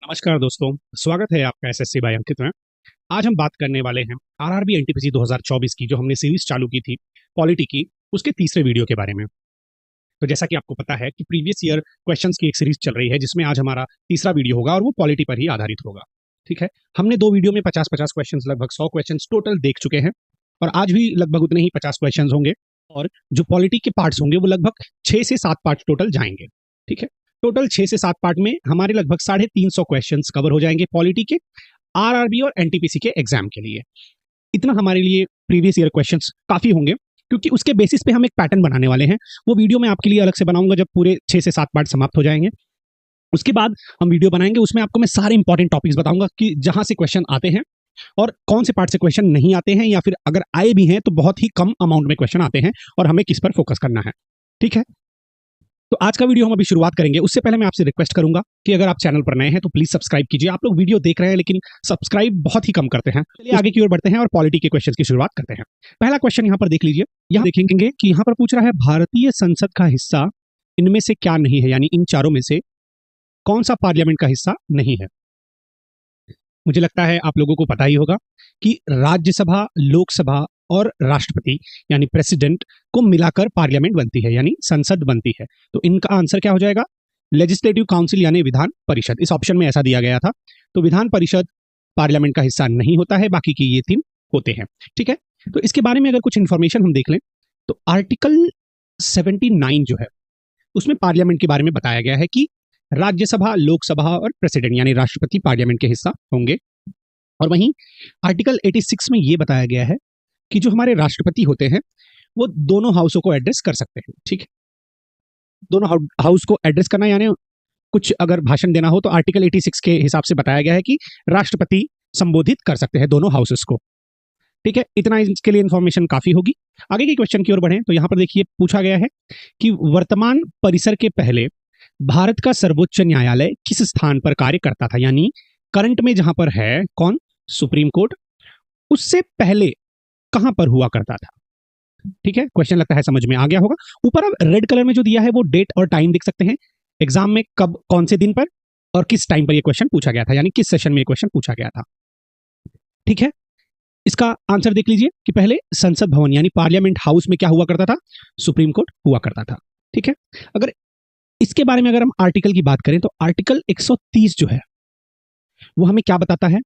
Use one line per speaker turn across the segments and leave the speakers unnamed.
नमस्कार दोस्तों, स्वागत है आपका एसएससी बाय अंकित में। आज हम बात करने वाले हैं आरआरबी एनटीपीसी 2024 की, जो हमने सीरीज चालू की थी पॉलिटी की, उसके तीसरे वीडियो के बारे में। तो जैसा कि आपको पता है कि प्रीवियस ईयर क्वेश्चंस की एक सीरीज चल रही है, जिसमें आज हमारा तीसरा वीडियो होगा और वो पॉलिटी पर ही आधारित होगा। ठीक है, हमने दो वीडियो में 50-50 क्वेश्चन, लगभग 100 क्वेश्चन टोटल देख चुके हैं और आज भी लगभग उतने ही 50 क्वेश्चन होंगे। और जो पॉलिटी के पार्ट्स होंगे वो लगभग 6 से 7 पार्ट टोटल जाएंगे। ठीक है, टोटल 6 से 7 पार्ट में हमारे लगभग 350 क्वेश्चंस कवर हो जाएंगे पॉलिटी के, आरआरबी और एनटीपीसी के एग्जाम के लिए। इतना हमारे लिए प्रीवियस ईयर क्वेश्चंस काफी होंगे, क्योंकि उसके बेसिस पे हम एक पैटर्न बनाने वाले हैं। वो वीडियो मैं आपके लिए अलग से बनाऊंगा जब पूरे 6 से 7 पार्ट समाप्त हो जाएंगे। उसके बाद हम वीडियो बनाएंगे, उसमें आपको मैं सारे इंपॉर्टेंट टॉपिक्स बताऊंगा कि जहां से क्वेश्चन आते हैं और कौन से पार्ट से क्वेश्चन नहीं आते हैं, या फिर अगर आए भी हैं तो बहुत ही कम अमाउंट में क्वेश्चन आते हैं और हमें किस पर फोकस करना है। ठीक है, तो आज का वीडियो हम अभी शुरुआत करेंगे। उससे पहले मैं आपसे रिक्वेस्ट करूंगा कि अगर आप चैनल पर नए हैं तो प्लीज सब्सक्राइब कीजिए। आप लोग वीडियो देख रहे हैं लेकिन सब्सक्राइब बहुत ही कम करते हैं। चलिए आगे की ओर बढ़ते हैं और पॉलिटी के क्वेश्चन की शुरुआत करते हैं। पहला क्वेश्चन यहाँ पर देख लीजिए। यहाँ देखेंगे कि यहाँ पर पूछ रहा है, भारतीय संसद का हिस्सा इनमें से क्या नहीं है, यानी इन चारों में से कौन सा पार्लियामेंट का हिस्सा नहीं है। मुझे लगता है आप लोगों को पता ही होगा कि राज्यसभा, लोकसभा और राष्ट्रपति यानी प्रेसिडेंट को मिलाकर पार्लियामेंट बनती है, यानी संसद बनती है। तो इनका आंसर क्या हो जाएगा? लेजिस्लेटिव काउंसिल यानी विधान परिषद। इस ऑप्शन में ऐसा दिया गया था। तो विधान परिषद पार्लियामेंट का हिस्सा नहीं होता है, बाकी की ये 3 होते हैं। ठीक है, तो इसके बारे में अगर कुछ इंफॉर्मेशन हम देख लें तो आर्टिकल 79 जो है उसमें पार्लियामेंट के बारे में बताया गया है कि राज्यसभा, लोकसभा और प्रेसिडेंट यानी राष्ट्रपति पार्लियामेंट के हिस्सा होंगे। और वहीं आर्टिकल 86 में यह बताया गया है कि जो हमारे राष्ट्रपति होते हैं वो दोनों हाउसों को एड्रेस कर सकते हैं। ठीक है, दोनों हाउस को एड्रेस करना यानी कुछ अगर भाषण देना हो तो आर्टिकल 86 के हिसाब से बताया गया है कि राष्ट्रपति संबोधित कर सकते हैं दोनों हाउसेस को। ठीक है, इतना इसके लिए इंफॉर्मेशन काफी होगी। आगे के क्वेश्चन की ओर बढ़ें तो यहां पर देखिए पूछा गया है कि वर्तमान परिसर के पहले भारत का सर्वोच्च न्यायालय किस स्थान पर कार्य करता था, यानी करंट में जहां पर है कौन, सुप्रीम कोर्ट, उससे पहले कहां पर हुआ करता था। ठीक है, क्वेश्चन लगता है समझ में आ गया होगा। ऊपर अब रेड कलर में जो दिया है वो डेट और टाइम देख सकते हैं, एग्जाम में कब, कौन से दिन पर और किस टाइम पर ये क्वेश्चन पूछा गया था, यानी किस सेशन में ये क्वेश्चन पूछा गया था। ठीक है, इसका आंसर देख लीजिए कि पहले संसद भवन यानी पार्लियामेंट हाउस में क्या हुआ करता था, सुप्रीम कोर्ट हुआ करता था। ठीक है, अगर इसके बारे में अगर हम आर्टिकल की बात करें तो आर्टिकल 130 जो है वो हमें क्या बताता है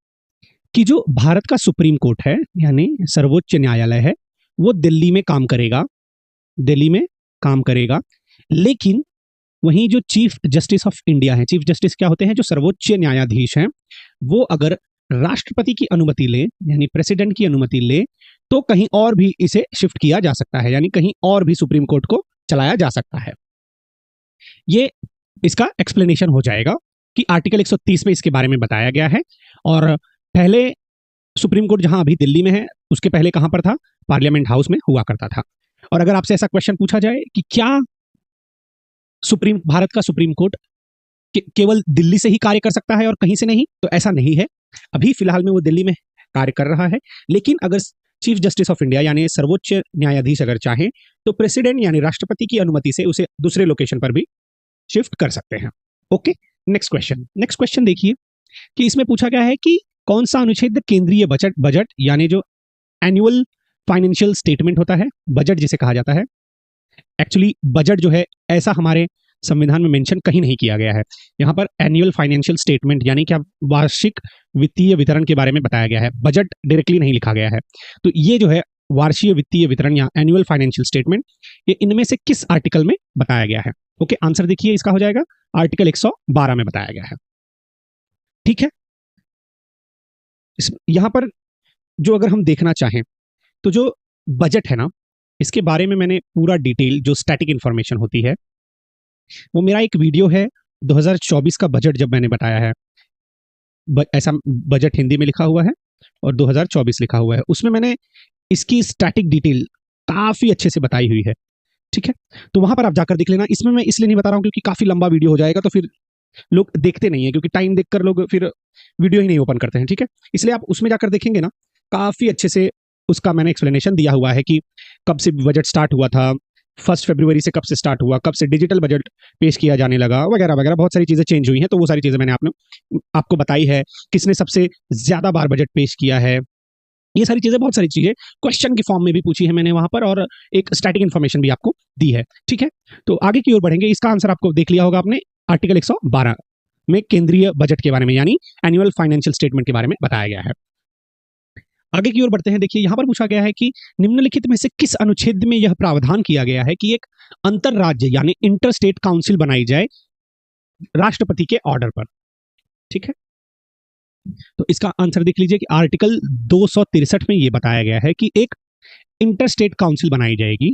कि जो भारत का सुप्रीम कोर्ट है यानी सर्वोच्च न्यायालय है वो दिल्ली में काम करेगा, दिल्ली में काम करेगा। लेकिन वहीं जो चीफ जस्टिस ऑफ इंडिया है, चीफ जस्टिस क्या होते हैं, जो सर्वोच्च न्यायाधीश हैं, वो अगर राष्ट्रपति की अनुमति ले यानी प्रेसिडेंट की अनुमति ले तो कहीं और भी इसे शिफ्ट किया जा सकता है, यानी कहीं और भी सुप्रीम कोर्ट को चलाया जा सकता है। ये इसका एक्सप्लेनेशन हो जाएगा कि आर्टिकल 130 में इसके बारे में बताया गया है। और पहले सुप्रीम कोर्ट जहां अभी दिल्ली में है उसके पहले कहां पर था, पार्लियामेंट हाउस में हुआ करता था। और अगर आपसे ऐसा क्वेश्चन पूछा जाए कि क्या भारत का सुप्रीम कोर्ट केवल दिल्ली से ही कार्य कर सकता है और कहीं से नहीं, तो ऐसा नहीं है। अभी फिलहाल में वो दिल्ली में कार्य कर रहा है, लेकिन अगर चीफ जस्टिस ऑफ इंडिया यानी सर्वोच्च न्यायाधीश अगर चाहे तो प्रेसिडेंट यानी राष्ट्रपति की अनुमति से उसे दूसरे लोकेशन पर भी शिफ्ट कर सकते हैं। ओके, नेक्स्ट क्वेश्चन देखिए कि इसमें पूछा गया है कि कौन सा अनुच्छेद केंद्रीय बजट यानी जो एनुअल फाइनेंशियल स्टेटमेंट होता है, बजट जिसे कहा जाता है। एक्चुअली बजट जो है ऐसा हमारे संविधान में मेंशन कहीं नहीं किया गया है। यहाँ पर एनुअल फाइनेंशियल स्टेटमेंट यानी क्या वार्षिक वित्तीय वितरण के बारे में बताया गया है, बजट डायरेक्टली नहीं लिखा गया है। तो ये जो है वार्षिक वित्तीय वितरण या एनुअल फाइनेंशियल स्टेटमेंट, ये इनमें से किस आर्टिकल में बताया गया है। ओके, आंसर देखिए इसका हो जाएगा आर्टिकल 112 में बताया गया है। ठीक है, यहां पर जो अगर हम देखना चाहें तो जो बजट है ना, इसके बारे में मैंने पूरा डिटेल जो स्टैटिक इंफॉर्मेशन होती है वो मेरा एक वीडियो है 2024 का बजट जब मैंने बताया है, ऐसा बजट हिंदी में लिखा हुआ है और 2024 लिखा हुआ है, उसमें मैंने इसकी स्टैटिक डिटेल काफी अच्छे से बताई हुई है। ठीक है, तो वहां पर आप जाकर देख लेना। इसमें मैं इसलिए नहीं बता रहा हूं क्योंकि काफी लंबा वीडियो हो जाएगा तो फिर लोग देखते नहीं है, क्योंकि टाइम देखकर लोग फिर वीडियो ही नहीं ओपन करते हैं। ठीक है, इसलिए आप उसमें जाकर देखेंगे ना, काफी अच्छे से उसका मैंने एक्सप्लेनेशन दिया हुआ है कि कब से बजट स्टार्ट हुआ था, 1 फरवरी से कब से स्टार्ट हुआ, कब से डिजिटल बजट पेश किया जाने लगा, वगैरह वगैरह बहुत सारी चीज़ें चेंज हुई हैं। तो वो सारी चीज़ें मैंने आपको बताई है। किसने सबसे ज़्यादा बार बजट पेश किया है, ये सारी चीज़ें, बहुत सारी चीज़ें क्वेश्चन के फॉर्म में भी पूछी है मैंने वहाँ पर, और एक स्टैटिक इन्फॉर्मेशन भी आपको दी है। ठीक है, तो आगे की ओर बढ़ेंगे। इसका आंसर आपको देख लिया होगा आपने, आर्टिकल 112 में केंद्रीय बजट के बारे में यानी एनुअल फाइनेंशियल स्टेटमेंट के बारे में बताया गया है। आगे की ओर बढ़ते हैं। देखिए यहाँ पर पूछा गया है कि निम्नलिखित में से किस अनुच्छेद में यह प्रावधान किया गया है कि एक अंतरराज्य यानी इंटर स्टेट काउंसिल बनाई जाए राष्ट्रपति के ऑर्डर पर। ठीक है, तो इसका आंसर देख लीजिए कि आर्टिकल 263 में यह बताया गया है कि एक इंटर स्टेट काउंसिल बनाई जाएगी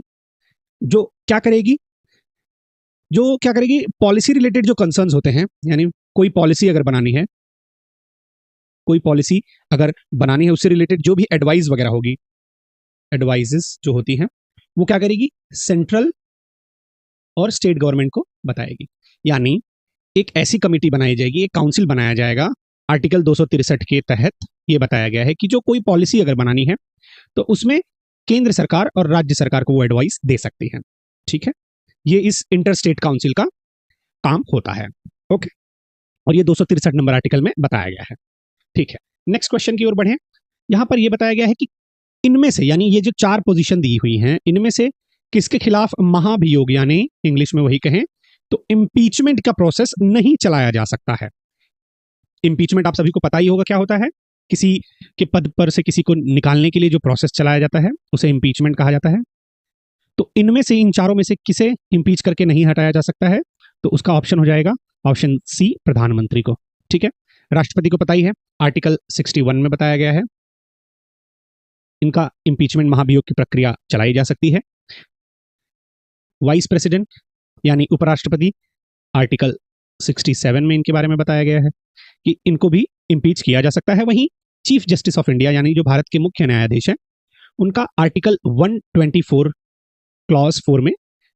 जो क्या करेगी, पॉलिसी रिलेटेड जो कंसर्न्स होते हैं, यानी कोई पॉलिसी अगर बनानी है, उससे रिलेटेड जो भी एडवाइस वगैरह होगी, एडवाइजेस जो होती हैं, वो क्या करेगी, सेंट्रल और स्टेट गवर्नमेंट को बताएगी। यानी एक ऐसी कमेटी बनाई जाएगी, एक काउंसिल बनाया जाएगा। आर्टिकल 263 के तहत ये बताया गया है कि जो कोई पॉलिसी अगर बनानी है तो उसमें केंद्र सरकार और राज्य सरकार को वो एडवाइस दे सकती है। ठीक है, ये इस इंटर स्टेट काउंसिल का काम होता है। ओके, और ये 263 नंबर आर्टिकल में बताया गया है। ठीक है, नेक्स्ट क्वेश्चन की ओर बढ़े। यहां पर यह बताया गया है कि इनमें से, यानी ये जो 4 पोजीशन दी हुई हैं, इनमें से किसके खिलाफ महाभियोग यानी इंग्लिश में वही कहें तो इम्पीचमेंट का प्रोसेस नहीं चलाया जा सकता है। इम्पीचमेंट आप सभी को पता ही होगा क्या होता है। किसी के पद पर से किसी को निकालने के लिए जो प्रोसेस चलाया जाता है उसे इम्पीचमेंट कहा जाता है। तो इनमें से, इन चारों में से किसे इम्पीच करके नहीं हटाया जा सकता है, तो उसका ऑप्शन हो जाएगा ऑप्शन सी, प्रधानमंत्री को। ठीक है, राष्ट्रपति को पता ही है, आर्टिकल 61 में बताया गया है इनका इम्पीचमेंट, महाभियोग की प्रक्रिया चलाई जा सकती है। वाइस प्रेसिडेंट यानी उपराष्ट्रपति, आर्टिकल 67 में इनके बारे में बताया गया है कि इनको भी इम्पीच किया जा सकता है। वहीं चीफ जस्टिस ऑफ इंडिया यानी जो भारत के मुख्य न्यायाधीश हैं, उनका आर्टिकल 124 क्लॉज 4 में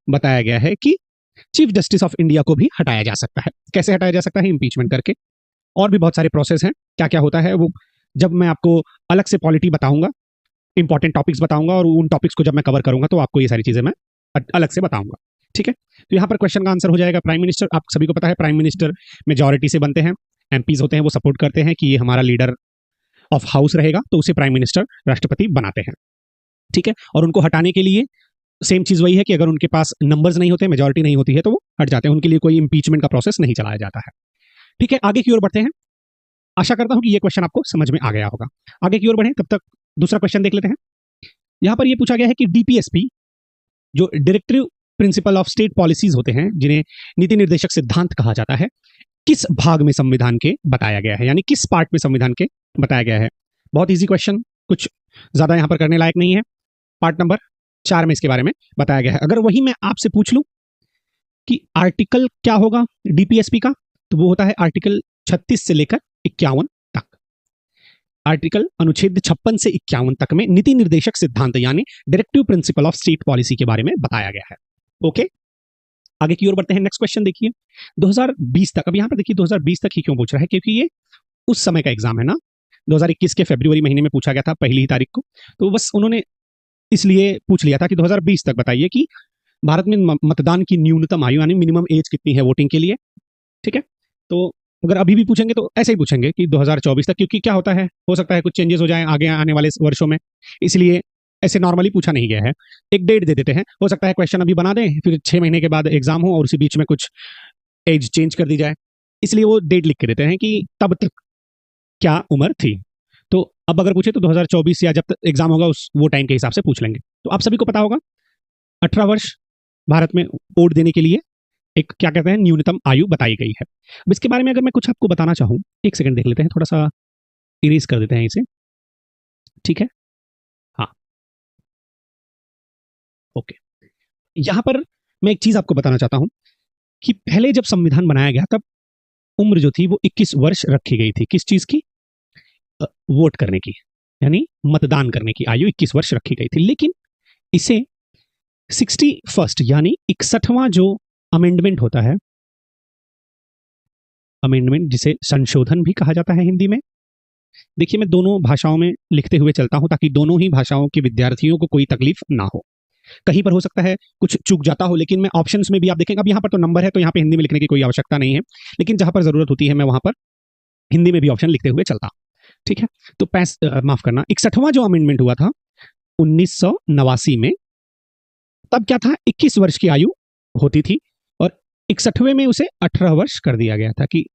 बताया गया है कि चीफ जस्टिस ऑफ इंडिया को भी हटाया जा सकता है। कैसे हटाया जा सकता है, इम्पीचमेंट करके। और भी बहुत सारे प्रोसेस हैं, क्या क्या होता है वो जब मैं आपको अलग से पॉलिटी बताऊंगा, इंपॉर्टेंट टॉपिक्स बताऊंगा, और उन टॉपिक्स को जब मैं कवर करूंगा तो आपको ये सारी चीजें मैं अलग से बताऊंगा। ठीक है, तो यहाँ पर क्वेश्चन का आंसर हो जाएगा प्राइम मिनिस्टर। आप सभी को पता है प्राइम मिनिस्टर मेजॉरिटी से बनते हैं, एमपीज होते हैं, वो सपोर्ट करते हैं कि ये हमारा लीडर ऑफ हाउस रहेगा, तो उसे प्राइम मिनिस्टर, राष्ट्रपति बनाते हैं। ठीक है, और उनको हटाने के लिए सेम चीज वही है कि अगर उनके पास नंबर्स नहीं होते, मेजॉरिटी नहीं होती है, तो वो हट जाते हैं। उनके लिए कोई इंपीचमेंट का प्रोसेस नहीं चलाया जाता है। ठीक है, आगे की ओर बढ़ते हैं। आशा करता हूं कि ये क्वेश्चन आपको समझ में आ गया होगा। आगे की ओर बढ़े तब तक दूसरा क्वेश्चन देख लेते हैं। यहां पर यह पूछा गया है कि डीपीएसपी, जो directive principle of state policies होते हैं, जिन्हें नीति निर्देशक सिद्धांत कहा जाता है, किस भाग में संविधान के बताया गया है, यानी किस पार्ट में संविधान के बताया गया है। बहुत इजी क्वेश्चन, कुछ ज्यादा यहां पर करने लायक नहीं है। पार्ट नंबर 4 में इसके बारे में बताया गया है। अगर वही मैं आपसे पूछ लूं कि आर्टिकल क्या होगा डीपीएसपी का, तो वो होता है आर्टिकल 36 से लेकर 51 तक। आर्टिकल अनुच्छेद 56 से 51 तक में नीति निर्देशक सिद्धांत यानी directive principle of state policy के बारे में बताया गया है। ओके, आगे की ओर बढ़ते हैं। नेक्स्ट क्वेश्चन देखिए, 2020 तक। अब यहां पर देखिए 2020 तक ही क्यों पूछ रहा है, क्योंकि ये उस समय का एग्जाम है ना। 2021 के फरवरी महीने में पूछा गया था, पहली ही तारीख को, तो बस उन्होंने इसलिए पूछ लिया था कि 2020 तक बताइए कि भारत में मतदान की न्यूनतम आयु यानी मिनिमम एज कितनी है वोटिंग के लिए। ठीक है, तो अगर अभी भी पूछेंगे तो ऐसे ही पूछेंगे कि 2024 तक, क्योंकि क्या होता है, हो सकता है कुछ चेंजेस हो जाए आगे आने वाले वर्षों में, इसलिए ऐसे नॉर्मली पूछा नहीं गया है। एक डेट दे देते हैं, हो सकता है क्वेश्चन अभी बना दें, फिर 6 महीने के बाद एग्जाम हो और उसी बीच में कुछ एज चेंज कर दी जाए, इसलिए वो डेट लिख के देते हैं कि तब तक क्या उम्र थी। तो अब अगर पूछे तो 2024 या जब तक एग्जाम होगा उस वो टाइम के हिसाब से पूछ लेंगे। तो आप सभी को पता होगा 18 वर्ष भारत में वोट देने के लिए एक क्या कहते हैं न्यूनतम आयु बताई गई है। अब इसके बारे में अगर मैं कुछ आपको बताना चाहूँ, एक सेकंड देख लेते हैं, थोड़ा सा इरेज कर देते हैं इसे। ठीक है, हाँ, ओके। यहां पर मैं एक चीज आपको बताना चाहता हूं कि पहले जब संविधान बनाया गया तब उम्र जो थी वो 21 वर्ष रखी गई थी। किस चीज की? वोट करने की, यानी मतदान करने की आयु 21 वर्ष रखी गई थी। लेकिन इसे 61st यानी 61वां जो अमेंडमेंट होता है, अमेंडमेंट जिसे संशोधन भी कहा जाता है हिंदी में। देखिए मैं दोनों भाषाओं में लिखते हुए चलता हूं ताकि दोनों ही भाषाओं के विद्यार्थियों को कोई तकलीफ ना हो। कहीं पर हो सकता है कुछ चूक जाता हो, लेकिन मैं ऑप्शंस में भी आप देखेंगे, अब यहाँ पर तो नंबर है तो यहाँ पे हिंदी में लिखने की कोई आवश्यकता नहीं है, लेकिन जहां पर जरूरत होती है मैं वहां पर हिंदी में भी ऑप्शन लिखते हुए चलता। ठीक है, तो माफ करना, 61वां जो अमेंडमेंट हुआ था 1989 में, तब क्या था, 21 वर्ष की आयु होती थी और 61वें में उसे 18 वर्ष कर दिया गया था कि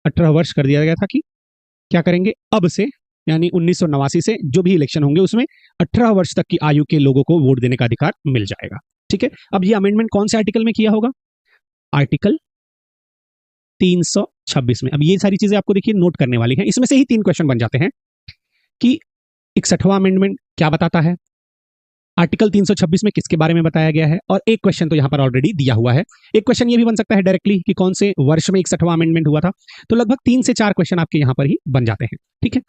18 वर्ष कर दिया गया था कि क्या करेंगे अब से, यानी 1989 से जो भी इलेक्शन होंगे उसमें 18 वर्ष तक की आयु के लोगों को वोट देने का अधिकार मिल जाएगा। ठीक है, अब ये अमेंडमेंट कौन से आर्टिकल में किया होगा? आर्टिकल 326 में। अब ये सारी चीजें आपको देखिए नोट करने वाली हैं, इसमें से ही 3 क्वेश्चन बन जाते हैं कि 61वां अमेंडमेंट क्या बताता है, आर्टिकल 326 में किसके बारे में बताया गया है, और एक क्वेश्चन तो यहां पर ऑलरेडी दिया हुआ है। एक क्वेश्चन ये भी बन सकता है डायरेक्टली कि कौन से वर्ष में 61वां अमेंडमेंट हुआ था। तो लगभग 3 से 4 क्वेश्चन आपके यहां पर ही बन जाते हैं। ठीक है,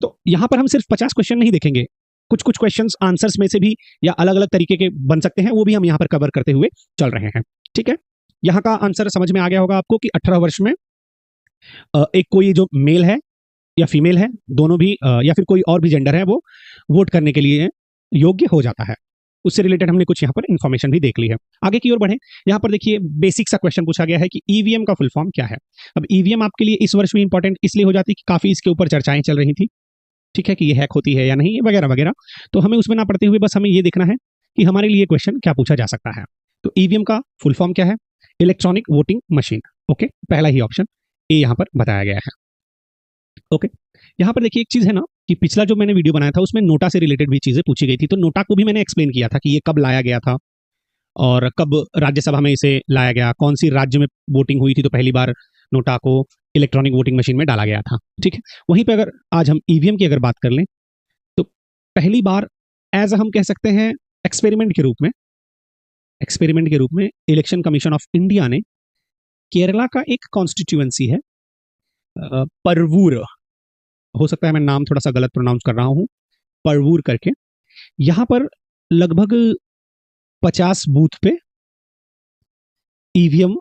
तो यहां पर हम सिर्फ 50 क्वेश्चन नहीं देखेंगे, कुछ कुछ क्वेश्चन आंसर्स में से भी या अलग अलग तरीके के बन सकते हैं, वो भी हम यहां पर कवर करते हुए चल रहे हैं। ठीक है, यहां का आंसर समझ में आ गया होगा आपको कि 18 वर्ष में एक कोई जो मेल है या फीमेल है, दोनों भी या फिर कोई और भी जेंडर है, वो वोट करने के लिए योग्य हो जाता है। उससे रिलेटेड हमने कुछ यहाँ पर इंफॉर्मेशन भी देख ली है। आगे की ओर बढ़े, यहाँ पर देखिए बेसिक सा क्वेश्चन पूछा गया है कि ईवीएम का फुल फॉर्म क्या है। अब ईवीएम आपके लिए इस वर्ष भी इंपॉर्टेंट इसलिए हो जाती है कि काफी इसके ऊपर चर्चाएं चल रही थी, ठीक है, कि ये हैक होती है या नहीं वगैरह वगैरह। तो हमें उसमें ना पढ़ते हुए बस हमें ये देखना है कि हमारे लिए क्वेश्चन क्या पूछा जा सकता है। तो ईवीएम का फुल फॉर्म क्या है? Electronic voting machine. ओके, पहला ही ऑप्शन ए यहाँ पर बताया गया है। ओके, यहाँ पर देखिए एक चीज है ना कि पिछला जो मैंने वीडियो बनाया था उसमें नोटा से रिलेटेड भी चीजें पूछी गई थी, तो नोटा को भी मैंने एक्सप्लेन किया था कि ये कब लाया गया था और कब राज्यसभा में इसे लाया गया, कौन सी राज्य में वोटिंग हुई थी तो पहली बार नोटा को इलेक्ट्रॉनिक वोटिंग मशीन में डाला गया था। ठीक है, वहीं पे अगर आज हम ईवीएम की अगर बात कर लें तो पहली बार एज हम कह सकते हैं एक्सपेरिमेंट के रूप में इलेक्शन कमीशन ऑफ इंडिया ने केरला का एक कॉन्स्टिट्यूएंसी है परवूर, हो सकता है मैं नाम थोड़ा सा गलत प्रोनाउंस कर रहा हूं, परवूर करके, यहां पर लगभग 50 बूथ पे ईवीएम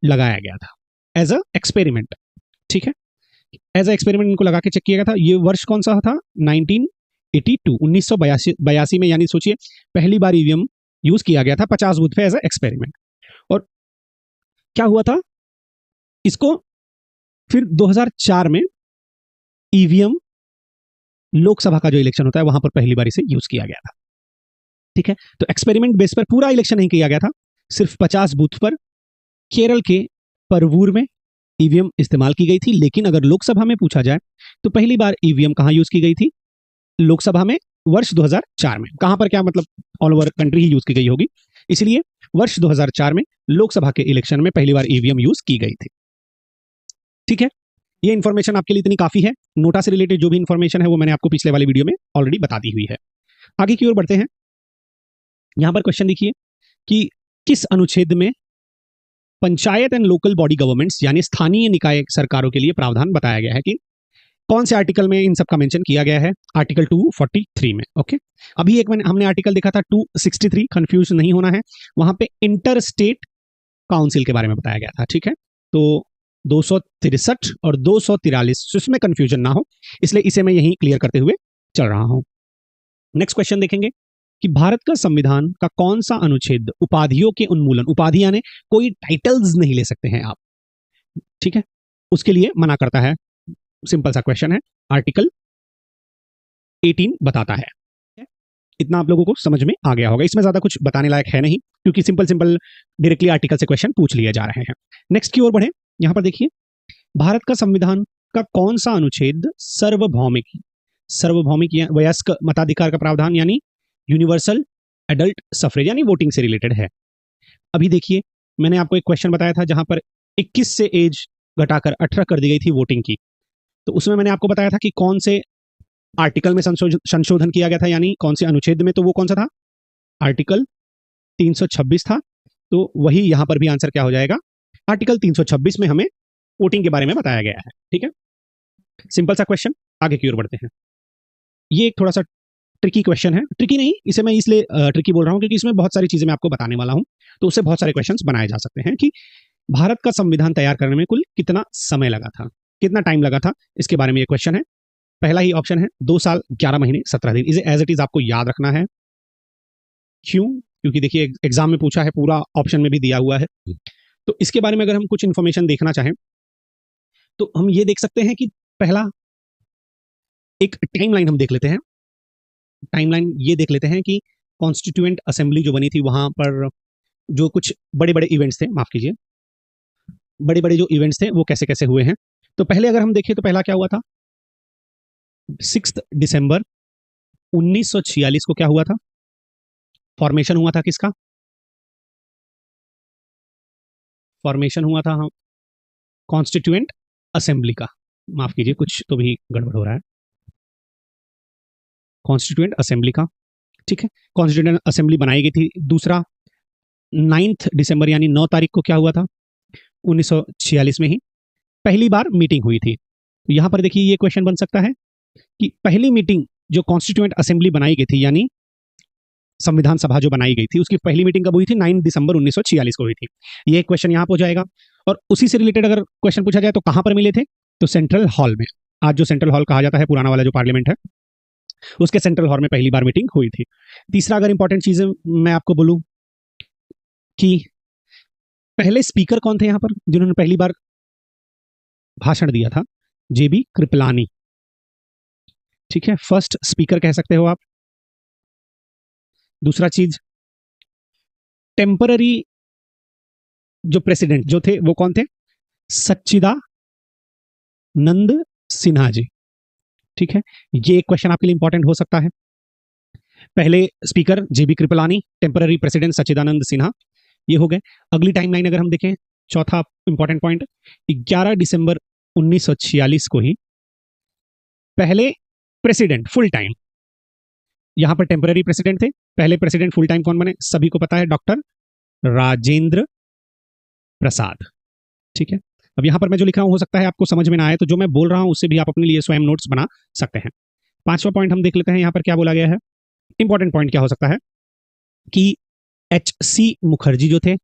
लगाया गया था एज अ एक्सपेरिमेंट। ठीक है, एज अ एक्सपेरिमेंट इनको लगा के चेक किया गया था। ये वर्ष कौन सा था? 1982, 1982 में, यानी सोचिए पहली बार ईवीएम यूज किया गया था 50 बूथ पे एज अ एक्सपेरिमेंट। और क्या हुआ था, इसको फिर 2004 में ईवीएम लोकसभा का जो इलेक्शन होता है वहां पर पहली बार इसे यूज किया गया था। ठीक है, तो एक्सपेरिमेंट बेस पर पूरा इलेक्शन नहीं किया गया था, सिर्फ 50 बूथ पर केरल के परवूर में ईवीएम इस्तेमाल की गई थी। लेकिन अगर लोकसभा में पूछा जाए तो पहली बार ईवीएम कहां यूज की गई थी? लोकसभा में वर्ष 2004 में। कहां पर क्या मतलब, ऑल ओवर कंट्री ही यूज की गई होगी, इसलिए वर्ष 2004 में लोकसभा के इलेक्शन में पहली बार ईवीएम यूज की गई थी। ठीक है, ये इन्फॉर्मेशन आपके लिए इतनी काफी है। नोटा से रिलेटेड जो भी इन्फॉर्मेशन है वो मैंने आपको पिछले वाली वीडियो में ऑलरेडी बता दी हुई है। आगे की ओर बढ़ते हैं। यहां पर क्वेश्चन देखिए कि किस अनुच्छेद में panchayat and local body governments यानी स्थानीय निकाय सरकारों के लिए प्रावधान बताया गया है, कि कौन से आर्टिकल में इन सब का मेंशन किया गया है? आर्टिकल 243 में। ओके, अभी एक हमने आर्टिकल देखा था 263, कंफ्यूज नहीं होना है, वहां पे इंटर स्टेट काउंसिल के बारे में बताया गया था। ठीक है, तो 263 और 243, इसमें कंफ्यूजन ना हो इसलिए इसे मैं यहीं क्लियर करते हुए चल रहा हूं। नेक्स्ट क्वेश्चन देखेंगे कि भारत का संविधान का कौन सा अनुच्छेद उपाधियों के उन्मूलन, उपाधि यानी कोई टाइटल्स नहीं ले सकते हैं आप, ठीक है, उसके लिए मना करता है? सिंपल सा क्वेश्चन है, आर्टिकल 18 बताता है। इतना आप लोगों को समझ में आ गया होगा, इसमें ज्यादा कुछ बताने लायक है नहीं क्योंकि सिंपल सिंपल डायरेक्टली आर्टिकल से क्वेश्चन पूछ लिए जा रहे हैं। नेक्स्ट की ओर बढ़े, यहां पर देखिए भारत का संविधान का कौन सा अनुच्छेद सार्वभौमिक या वयस्क मताधिकार का प्रावधान यानी यूनिवर्सल एडल्ट सफरेज यानी वोटिंग से रिलेटेड है? अभी देखिए मैंने आपको एक क्वेश्चन बताया था जहां पर 21 से एज घटाकर 18 कर दी गई थी वोटिंग की, तो उसमें मैंने आपको बताया था कि कौन से आर्टिकल में संशोधन किया गया था, यानी कौन से अनुच्छेद में, तो वो कौन सा था? आर्टिकल 326 था। तो वही यहां पर भी आंसर क्या हो जाएगा? आर्टिकल 326 में हमें वोटिंग के बारे में बताया गया है। ठीक है, सिंपल सा क्वेश्चन। आगे की ओर बढ़ते हैं। ये एक थोड़ा सा ट्रिकी क्वेश्चन है, ट्रिकी नहीं, इसे मैं इसलिए ट्रिकी बोल रहा हूं क्योंकि इसमें बहुत सारी चीजें मैं आपको बताने वाला हूं, तो उससे बहुत सारे क्वेश्चंस बनाए जा सकते हैं कि भारत का संविधान तैयार करने में कुल कितना समय लगा था, कितना टाइम लगा था, इसके बारे में ये क्वेश्चन है। पहला ही ऑप्शन है 2 साल 11 महीने 17 दिन। इसे एज इट इज आपको याद रखना है क्यों? क्योंकि देखिए एग्जाम में पूछा है, पूरा ऑप्शन में भी दिया हुआ है। तो इसके बारे में अगर हम कुछ इन्फॉर्मेशन देखना चाहें तो हम ये देख सकते हैं कि पहला एक टाइमलाइन हम देख लेते हैं। टाइमलाइन ये देख लेते हैं कि कॉन्स्टिट्यूएंट असेंबली जो बनी थी वहां पर जो कुछ बड़े बड़े इवेंट्स थे, माफ कीजिए, बड़े बड़े जो इवेंट्स थे वो कैसे कैसे हुए हैं। तो पहले अगर हम देखें तो पहला क्या हुआ था, 6 दिसंबर 1946 को क्या हुआ था, फॉर्मेशन हुआ था किसका, फॉर्मेशन हुआ था कॉन्स्टिट्यूएंट असेंबली का। माफ कीजिए, कुछ तो भी गड़बड़ हो रहा है, कॉन्स्टिट्यूएंट असेंबली का। ठीक है, कॉन्स्टिट्यूएंट असेंबली बनाई गई थी। दूसरा 9 दिसंबर यानी 9 तारीख को क्या हुआ था, 1946 में ही पहली बार मीटिंग हुई थी। तो यहां पर देखिए ये क्वेश्चन बन सकता है कि पहली मीटिंग जो कॉन्स्टिट्यूएंट असेंबली बनाई गई थी यानी संविधान सभा जो बनाई गई थी उसकी पहली मीटिंग कब हुई थी, 9 दिसंबर 1946 को हुई थी। ये क्वेश्चन यहां पर हो जाएगा। और उसी से रिलेटेड अगर क्वेश्चन पूछा जाए तो कहां पर मिले थे, तो सेंट्रल हॉल में। आज जो सेंट्रल हॉल कहा जाता है, पुराना वाला जो पार्लियामेंट है, उसके सेंट्रल हॉल में पहली बार मीटिंग हुई थी। तीसरा अगर इंपॉर्टेंट चीज मैं आपको बोलूं कि पहले स्पीकर कौन थे यहां पर जिन्होंने पहली बार भाषण दिया था, जेबी कृपलानी। ठीक है, फर्स्ट स्पीकर कह सकते हो आप। दूसरा चीज, टेम्पररी जो प्रेसिडेंट जो थे वो कौन थे, सच्चिदानंद सिन्हा जी। ठीक है, ये एक क्वेश्चन आपके लिए इंपॉर्टेंट हो सकता है। पहले स्पीकर जेबी कृपलानी, टेम्पररी प्रेसिडेंट सच्चिदानंद सिन्हा, ये हो गए। अगली टाइमलाइन अगर हम देखें, चौथा इंपॉर्टेंट पॉइंट, 11 दिसंबर 1946 को ही पहले प्रेसिडेंट फुल टाइम, यहां पर टेम्पररी प्रेसिडेंट थे, पहले प्रेसिडेंट फुल टाइम कौन बने, सभी को पता है, डॉक्टर राजेंद्र प्रसाद। ठीक है, अब यहां पर मैं जो लिख रहा हूं हो सकता है आपको समझ में ना आए, तो जो मैं बोल रहा हूं उससे भी आप अपने लिए स्वयं नोट्स बना सकते हैं। पांचवा पॉइंट हम देख लेते हैं, यहां पर क्या बोला गया है। इंपॉर्टेंट पॉइंट क्या हो सकता है कि H.C. मुखर्जी जो थे,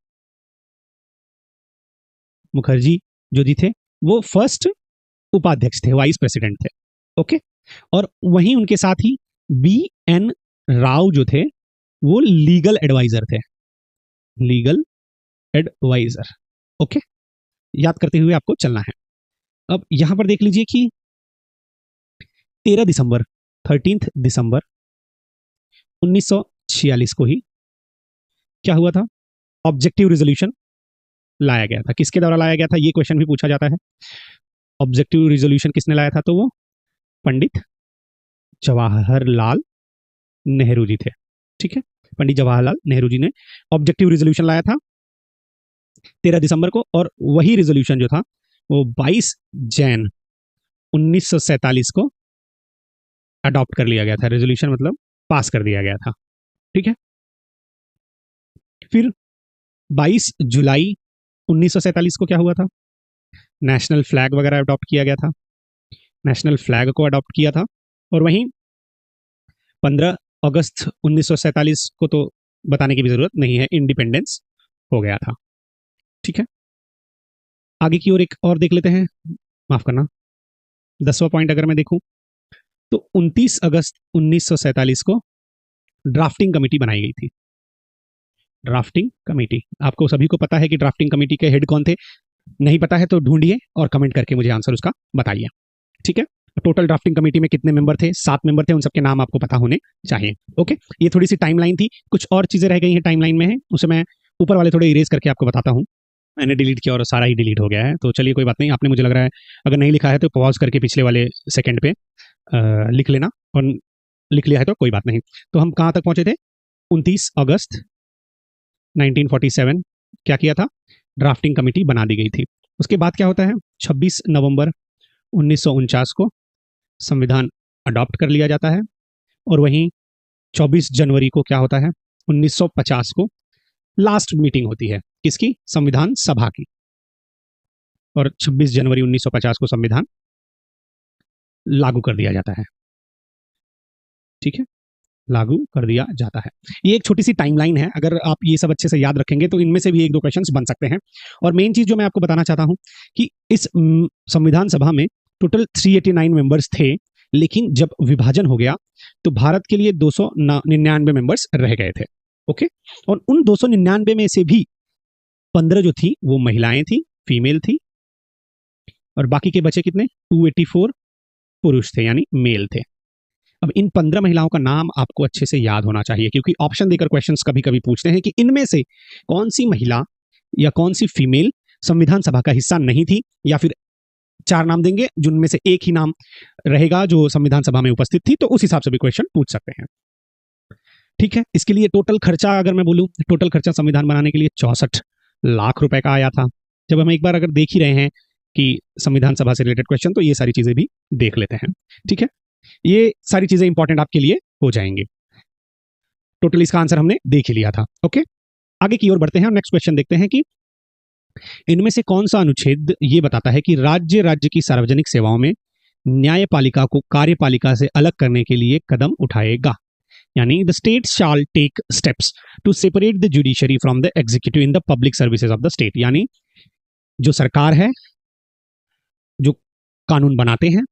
मुखर्जी जो जी थे वो फर्स्ट उपाध्यक्ष थे, वाइस प्रेसिडेंट थे। ओके, और वहीं उनके साथ ही B.N. राव जो थे वो लीगल एडवाइजर थे, लीगल एडवाइजर। ओके, याद करते हुए आपको चलना है। अब यहां पर देख लीजिए कि 13 दिसंबर 1946 को ही क्या हुआ था, ऑब्जेक्टिव रेजोल्यूशन लाया गया था। किसके द्वारा लाया गया था, ये क्वेश्चन भी पूछा जाता है। ऑब्जेक्टिव रेजोल्यूशन किसने लाया था, तो वो पंडित जवाहरलाल नेहरू जी थे। ठीक है, पंडित जवाहरलाल नेहरू जी ने ऑब्जेक्टिव रेजोल्यूशन लाया था 13 दिसंबर को, और वही रेजोल्यूशन जो था वो 22 जैन 1947 को अडॉप्ट कर लिया गया था। रेजोल्यूशन मतलब पास कर दिया गया था। ठीक है, फिर 22 जुलाई 1947 को क्या हुआ था, नेशनल फ्लैग वगैरह अडॉप्ट किया गया था, नेशनल फ्लैग को अडॉप्ट किया था। और वहीं 15 अगस्त 1947 को तो बताने की भी जरूरत नहीं है, इंडिपेंडेंस हो गया था। ठीक है, आगे की ओर एक और देख लेते हैं, माफ करना 10वां पॉइंट अगर मैं देखूं तो 29 अगस्त 1947 को ड्राफ्टिंग कमेटी बनाई गई थी। ड्राफ्टिंग कमेटी, आपको सभी को पता है कि ड्राफ्टिंग कमेटी के हेड कौन थे, नहीं पता है तो ढूंढिए और कमेंट करके मुझे आंसर उसका बताइए। ठीक है, टोटल ड्राफ्टिंग कमेटी में कितने मेंबर थे, 7 मेंबर थे, उन सबके नाम आपको पता होने चाहिए। ओके, ये थोड़ी सी टाइमलाइन थी, कुछ और चीजें रह गई हैं टाइमलाइन में है, उसे मैं ऊपर वाले थोड़े इरेज करके आपको बताता हूँ। मैंने डिलीट किया और सारा ही डिलीट हो गया है, तो चलिए कोई बात नहीं, आपने मुझे लग रहा है अगर नहीं लिखा है तो पॉज करके पिछले वाले सेकंड पे लिख लेना, और लिख लिया है तो कोई बात नहीं। तो हम कहाँ तक पहुंचे थे, 29 अगस्त 1947 क्या किया था, ड्राफ्टिंग कमेटी बना दी गई थी। उसके बाद क्या होता है, 26 नवंबर 1949 को संविधान अडॉप्ट कर लिया जाता है, और वहीं 24 जनवरी को क्या होता है, 1950 को लास्ट मीटिंग होती है किसकी, संविधान सभा की, और 26 जनवरी 1950 को संविधान लागू कर दिया जाता है। ठीक है, लागू कर दिया जाता है। ये एक छोटी सी टाइमलाइन है, अगर आप ये सब अच्छे से याद रखेंगे तो इनमें से भी 1-2 क्वेश्चंस बन सकते हैं। और मेन चीज जो मैं आपको बताना चाहता हूं कि इस संविधान सभा में टोटल 389 मेंबर्स थे, लेकिन जब विभाजन हो गया तो भारत के लिए 299 मेंबर्स रह गए थे। ओके, और उन 299 में से भी 15 जो थी वो महिलाएं थी, फीमेल थी, और बाकी के बचे कितने, 284 पुरुष थे यानी मेल थे। अब इन 15 महिलाओं का नाम आपको अच्छे से याद होना चाहिए, क्योंकि ऑप्शन देकर क्वेश्चंस कभी कभी पूछते हैं कि इनमें से कौन सी महिला या कौन सी फीमेल संविधान सभा का हिस्सा नहीं थी, या फिर 4 नाम देंगे जिनमें से एक ही नाम रहेगा जो संविधान सभा में उपस्थित थी, तो उस हिसाब से भी क्वेश्चन पूछ सकते हैं। ठीक है, इसके लिए टोटल खर्चा अगर मैं बोलूं, टोटल खर्चा संविधान बनाने के लिए 64 लाख रुपए का आया था। जब हम एक बार अगर देख ही रहे हैं कि संविधान सभा से रिलेटेड क्वेश्चन, तो ये सारी चीजें भी देख लेते हैं। ठीक है, ये सारी चीजें इंपॉर्टेंट आपके लिए हो जाएंगी। टोटल इसका आंसर हमने देख ही लिया था। ओके, आगे की ओर बढ़ते हैं और नेक्स्ट क्वेश्चन देखते हैं कि इनमें से कौन सा अनुच्छेद ये बताता है कि राज्य की सार्वजनिक सेवाओं में न्यायपालिका को कार्यपालिका से अलग करने के लिए कदम उठाएगा। यानी the state shall take steps to separate the judiciary from the executive in the public services of the state. यानी जो सरकार है, जो कानून बनाते हैं,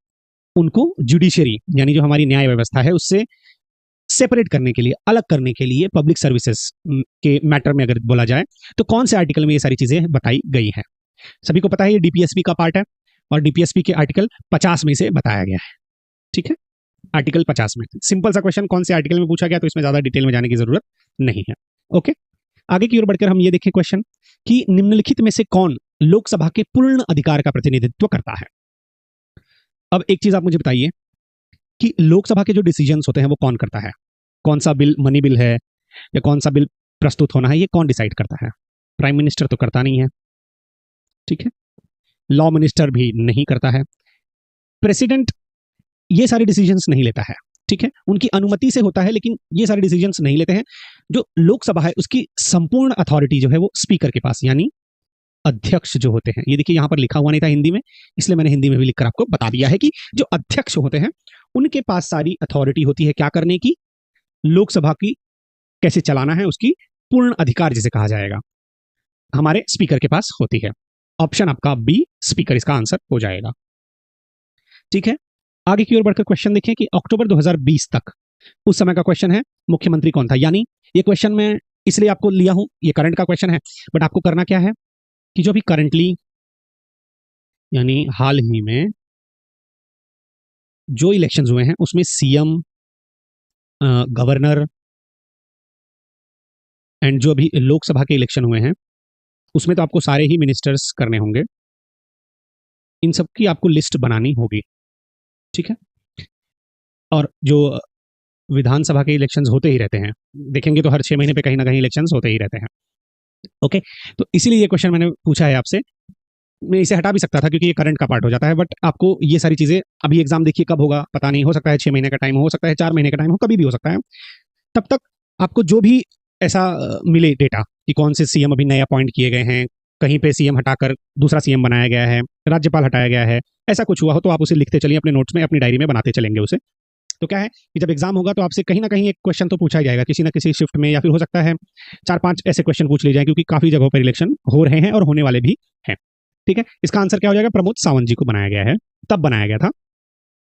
उनको जुडिशरी यानी जो हमारी न्याय व्यवस्था है उससे सेपरेट करने के लिए, अलग करने के लिए पब्लिक सर्विसेज के मैटर में अगर बोला जाए तो कौन से आर्टिकल में ये सारी चीजें बताई गई हैं। सभी को पता है ये डीपीएसपी का पार्ट है, और डीपीएसपी के आर्टिकल 50 में से बताया गया है। ठीक है, आर्टिकल 50 में सिंपल सा क्वेश्चन कौन से आर्टिकल में पूछा गया, तो इसमें ज्यादा डिटेल में जाने की जरूरत नहीं है। ओके, आगे की ओर बढ़कर हम ये देखें क्वेश्चन कि निम्नलिखित में से कौन लोकसभा के पूर्ण अधिकार का प्रतिनिधित्व करता है। अब एक चीज आप मुझे बताइए कि लोकसभा के जो डिसीजंस होते हैं वो कौन करता है। कौन सा बिल, मनी बिल है या कौन सा बिल प्रस्तुत होना है, ये कौन डिसाइड करता है। प्राइम मिनिस्टर तो करता नहीं है। ठीक है, लॉ मिनिस्टर भी नहीं करता है। प्रेसिडेंट ये सारे डिसीजंस नहीं लेता है। ठीक है, उनकी अनुमति से होता है, लेकिन ये सारे डिसीजंस नहीं लेते हैं। जो लोकसभा है उसकी संपूर्ण अथॉरिटी जो है वो स्पीकर के पास यानी अध्यक्ष जो होते हैं, ये देखिए यहां पर लिखा हुआ नहीं था हिंदी में, इसलिए मैंने हिंदी में भी लिखकर आपको बता दिया है कि जो अध्यक्ष होते हैं उनके पास सारी अथॉरिटी होती है क्या करने की, लोकसभा की कैसे चलाना है उसकी पूर्ण अधिकार जिसे कहा जाएगा, हमारे स्पीकर के पास होती है। ऑप्शन आपका बी स्पीकर इसका आंसर हो जाएगा। ठीक है, आगे की ओर बढ़कर क्वेश्चन देखें कि अक्टूबर 2020 तक उस समय का क्वेश्चन है मुख्यमंत्री कौन था। यानी ये क्वेश्चन मैं इसलिए आपको लिया हूं, ये करंट का क्वेश्चन है, बट आपको करना क्या है कि जो भी करंटली यानी हाल ही में जो इलेक्शंस हुए हैं उसमें सीएम, गवर्नर एंड जो अभी लोकसभा के इलेक्शन हुए हैं उसमें तो आपको सारे ही मिनिस्टर्स करने होंगे, इन सब की आपको लिस्ट बनानी होगी। ठीक है, और जो विधानसभा के इलेक्शंस होते ही रहते हैं, देखेंगे तो हर 6 महीने पे कहीं ना कहीं इलेक्शंस होते ही रहते हैं। ओके, तो इसीलिए ये क्वेश्चन मैंने पूछा है आपसे। मैं इसे हटा भी सकता था क्योंकि ये करंट का पार्ट हो जाता है, बट आपको ये सारी चीजें, अभी एग्जाम देखिए कब होगा पता नहीं, हो सकता है 6 महीने का टाइम हो सकता है 4 महीने का टाइम हो, कभी भी हो सकता है। तब तक आपको जो भी ऐसा मिले डेटा कि कौन से सीएम अभी नए अपॉइंट किए गए हैं, कहीं पे सीएम हटाकर दूसरा सीएम बनाया गया है, राज्यपाल हटाया गया है, ऐसा कुछ हुआ हो तो आप उसे लिखते चलिए अपने नोट्स में, अपनी डायरी में बनाते चलेंगे उसे। तो क्या है कि जब एग्जाम होगा तो आपसे कहीं ना कहीं एक क्वेश्चन तो पूछा जाएगा किसी ना किसी शिफ्ट में, या फिर हो सकता है 4-5 ऐसे क्वेश्चन पूछ लिए जाए, क्योंकि काफी जगहों पर इलेक्शन हो रहे हैं और होने वाले भी हैं। ठीक है, इसका आंसर क्या हो जाएगा, प्रमोद सावंत जी को बनाया गया है, तब बनाया गया था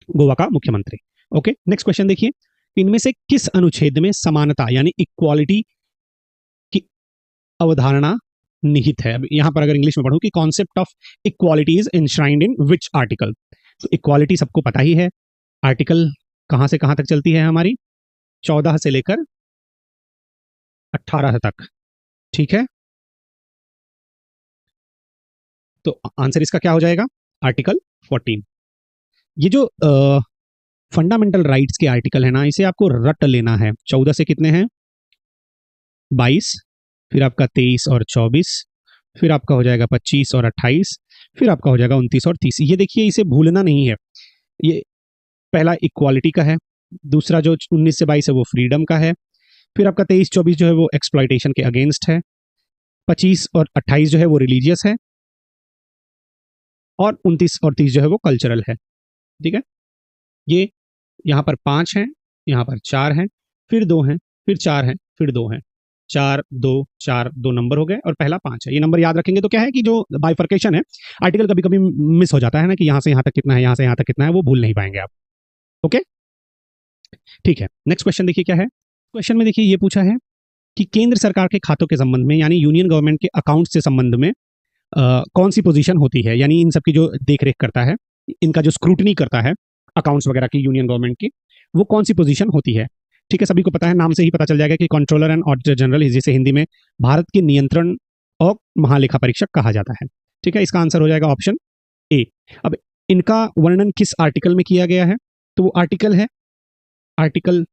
गोवा का मुख्यमंत्री। ओके, नेक्स्ट क्वेश्चन देखिए, इनमें से किस अनुच्छेद में समानता यानी इक्वालिटी की अवधारणा निहित है। अब यहां पर अगर इंग्लिश में पढ़ूं कि concept of equality is enshrined in which article. तो इक्वालिटी सबको पता ही है, आर्टिकल कहां से कहां तक चलती है हमारी, 14 से लेकर 18 तक। ठीक है, तो आंसर इसका क्या हो जाएगा, आर्टिकल 14। ये जो फंडामेंटल राइट्स के आर्टिकल है ना, इसे आपको रट लेना है। 14 से कितने हैं, 22, फिर आपका 23 और 24, फिर आपका हो जाएगा 25 और 28, फिर आपका हो जाएगा 29 और 30। ये देखिए इसे भूलना नहीं है। ये पहला इक्वालिटी का है, दूसरा जो 19 से 22 है वो फ्रीडम का है, फिर आपका 23-24 जो है वो एक्सप्लॉयटेशन के अगेंस्ट है, 25 और 28 जो है वो रिलीजियस है, और 29 और 30 जो है वो कल्चरल है। ठीक है, ये यहाँ पर 5 हैं, यहाँ पर 4 हैं, फिर 2 हैं, फिर 4 हैं, फिर 2 हैं, 4 2 4 2 नंबर हो गए और पहला 5 है। ये नंबर याद रखेंगे तो क्या है कि जो बाइफर्केशन है आर्टिकल कभी कभी मिस हो जाता है ना, कि यहाँ से यहाँ तक कितना है, यहाँ से यहाँ तक कितना है, वो भूल नहीं पाएंगे आप। ओके, ठीक है, नेक्स्ट क्वेश्चन देखिए क्या है। क्वेश्चन में देखिए ये पूछा है कि केंद्र सरकार के खातों के संबंध में यानी यूनियन गवर्नमेंट के अकाउंट से संबंध में कौन सी पोजीशन होती है, यानी इन सब की जो देख रेख करता है, इनका जो स्क्रूटनी करता है अकाउंट्स वगैरह की यूनियन गवर्नमेंट की, वो कौन सी पोजीशन होती है। ठीक है, सभी को पता है, नाम से ही पता चल जाएगा कि कंट्रोलर एंड ऑडिटर जनरल, जिसे हिंदी में भारत के नियंत्रण और महालेखा परीक्षक कहा जाता है। ठीक है, इसका आंसर हो जाएगा ऑप्शन ए। अब इनका वर्णन किस आर्टिकल में किया गया है, तो वो आर्टिकल है आर्टिकल